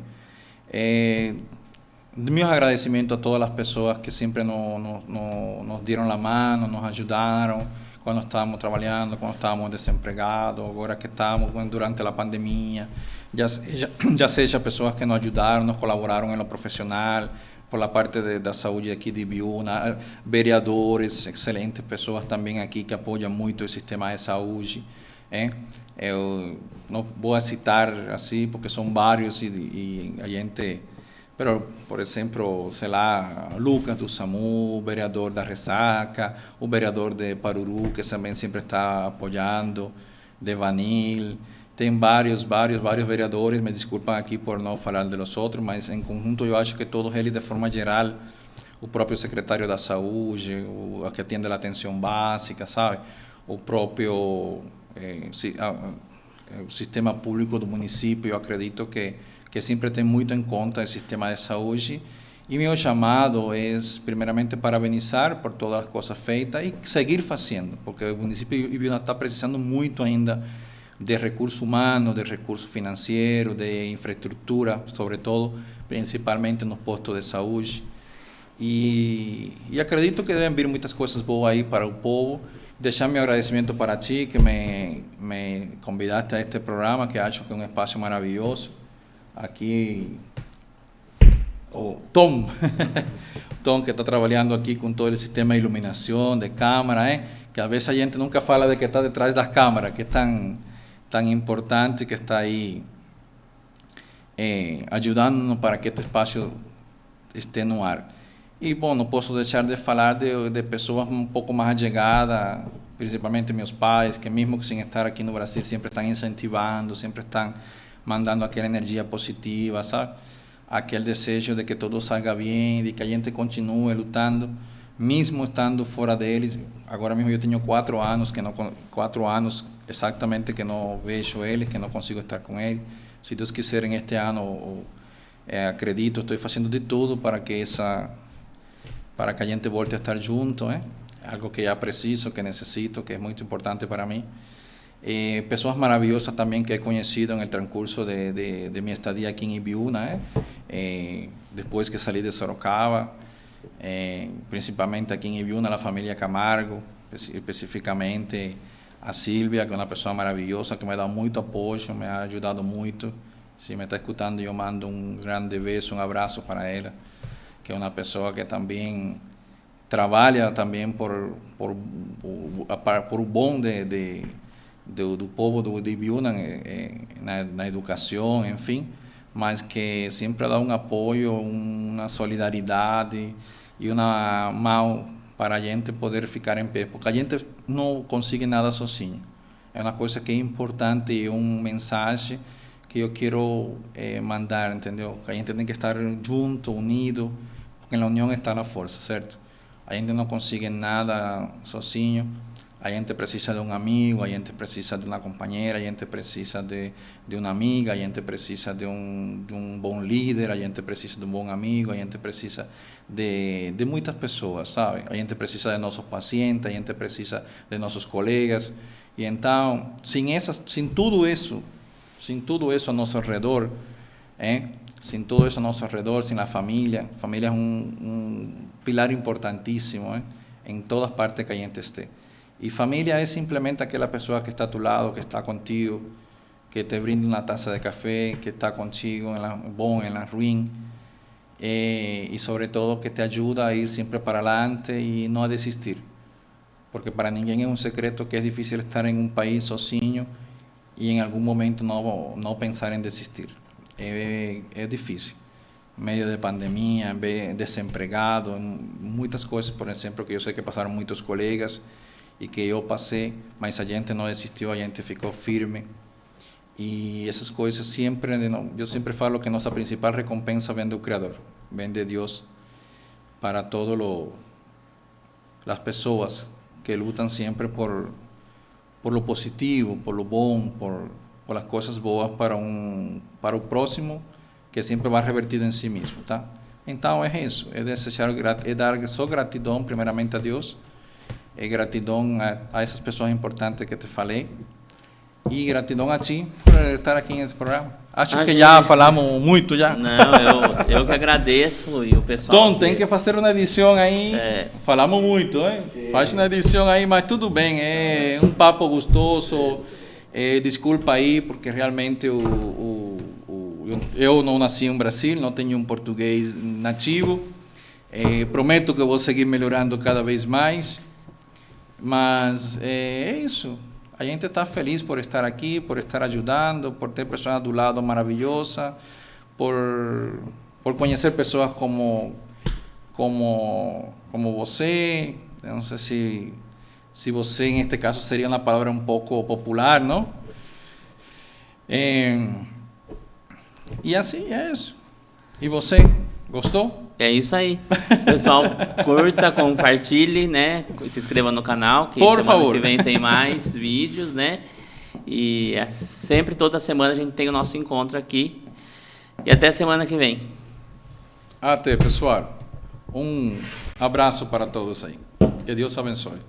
Meus agradecimentos a todas as pessoas que sempre nos deram a mão, nos ajudaram, quando estávamos trabalhando, quando estávamos desempregados, agora que estamos durante a pandemia, já seja pessoas que nos ajudaram, nos colaboraram em lo profissional, por a parte da saúde aqui de Ibiúna, vereadores, excelentes pessoas também aqui que apoiam muito o sistema de saúde. Eu não vou citar assim, porque são vários e a gente... Pero, por exemplo, sei lá, Lucas do SAMU, o vereador da Ressaca, o vereador de Paruru, que também sempre está apoiando, de Vanil. Tem vários vereadores, me desculpam aqui por não falar de los outros, mas em conjunto eu acho que todos eles, de forma geral, o próprio secretário da Saúde, o que atende a atenção básica, sabe? O próprio o sistema público do município, eu acredito que sempre tem muito em conta o sistema de saúde. E meu chamado é, primeiramente, parabenizar por todas as coisas feitas e seguir fazendo, porque o município de Ibiúna está precisando muito ainda de recurso humano, de recurso financeiro, de infraestrutura, sobretudo, principalmente nos postos de saúde. E acredito que devem vir muitas coisas boas aí para o povo. Deixar meu agradecimento para ti, que me convidaste a este programa, que acho que é um espaço maravilhoso. Aqui, o Tom, Tom, que está trabalhando aqui com todo o sistema de iluminação, de câmera, que às vezes a gente nunca fala de que está detrás das câmeras, que é tão importante, que está aí ajudando-nos para que este espaço esteja no ar. E, bom, não posso deixar de falar de pessoas um pouco mais allegadas, principalmente meus pais, que mesmo que sem estar aqui no Brasil, sempre estão incentivando, sempre estão mandando aquela energia positiva, sabe? Aquele desejo de que tudo salga bem, de que a gente continue lutando, mesmo estando fora deles. Agora mesmo eu tenho 4 anos, 4 anos exatamente que não vejo eles, que não consigo estar com eles. Se Deus quiser, este ano, acredito, estou fazendo de tudo para que a gente volte a estar junto, algo que já preciso, que necessito, que é muito importante para mim. Pessoas maravilhosas também que he conhecido no transcurso de minha estadia aqui em Ibiúna, depois que saí de Sorocaba, principalmente aqui em Ibiúna, a família Camargo, especificamente a Silvia, que é uma pessoa maravilhosa, que me dá muito apoio, me ha ajudado muito. Se me está escutando, eu mando um grande beijo, um abraço para ela, que é uma pessoa que também trabalha também por o bom do povo de Ibiúna, na educação, enfim, mas que sempre dá um apoio, uma solidariedade e uma mão para a gente poder ficar em pé, porque a gente não consegue nada sozinho. É uma coisa que é importante, é uma mensagem que eu quero mandar, entendeu? A gente tem que estar junto, unido, porque na união está a força, certo? A gente não consegue nada sozinho. A gente precisa de um amigo, a gente precisa de uma companheira, a gente precisa de uma amiga, a gente precisa de um bom líder, a gente precisa de um bom amigo, a gente precisa de muitas pessoas, sabe? A gente precisa de nossos pacientes, a gente precisa de nossos colegas. E então, sem tudo isso a nosso redor, sem tudo isso a nosso redor, sem a família é um pilar importantíssimo, em todas partes que a gente esteja. E família é simplesmente aquela pessoa que está a tu lado, que está contigo, que te brinda uma taça de café, que está contigo em la bom, em la ruim, e sobretudo que te ajuda a ir sempre para adelante e não a desistir. Porque para ninguém é um secreto que é difícil estar em um país sozinho e em algum momento não pensar em desistir. É difícil. Meio de pandemia, desempregado, muitas coisas, por exemplo, que eu sei que passaram muitos colegas, e que eu passei, mas a gente não desistiu, a gente ficou firme. E essas coisas sempre, eu sempre falo que nossa principal recompensa vem do Criador, vem de Deus, para todas as pessoas que lutam sempre por lo positivo, por lo bom, por as coisas boas para o próximo, que sempre vai revertido em si mesmo, tá? Então é isso, é dar só gratidão primeiramente a Deus, gratidão a essas pessoas importantes que te falei, E gratidão a ti por estar aqui nesse programa. Acho que já falamos muito já. Não, eu que agradeço e o pessoal. Tom, tem que fazer uma edição aí. Falamos muito, hein? Faz uma edição aí, mas tudo bem. É um papo gostoso. Desculpa aí, porque realmente eu não nasci no Brasil, não tenho um português nativo. Prometo que vou seguir melhorando cada vez mais. Mas é isso. A gente está feliz por estar aqui, por estar ajudando, por ter pessoas do lado maravilhosas, por conhecer pessoas como você. Eu não sei se você, em este caso, seria uma palavra um pouco popular, não? E assim é isso. E você, gostou? É isso aí. Pessoal, curta, compartilhe, né? Se inscreva no canal, que por semana favor. que vem tem mais vídeos, né? E sempre, toda semana, a gente tem o nosso encontro aqui. E até semana que vem. Até, pessoal. Um abraço para todos aí. Que Deus abençoe.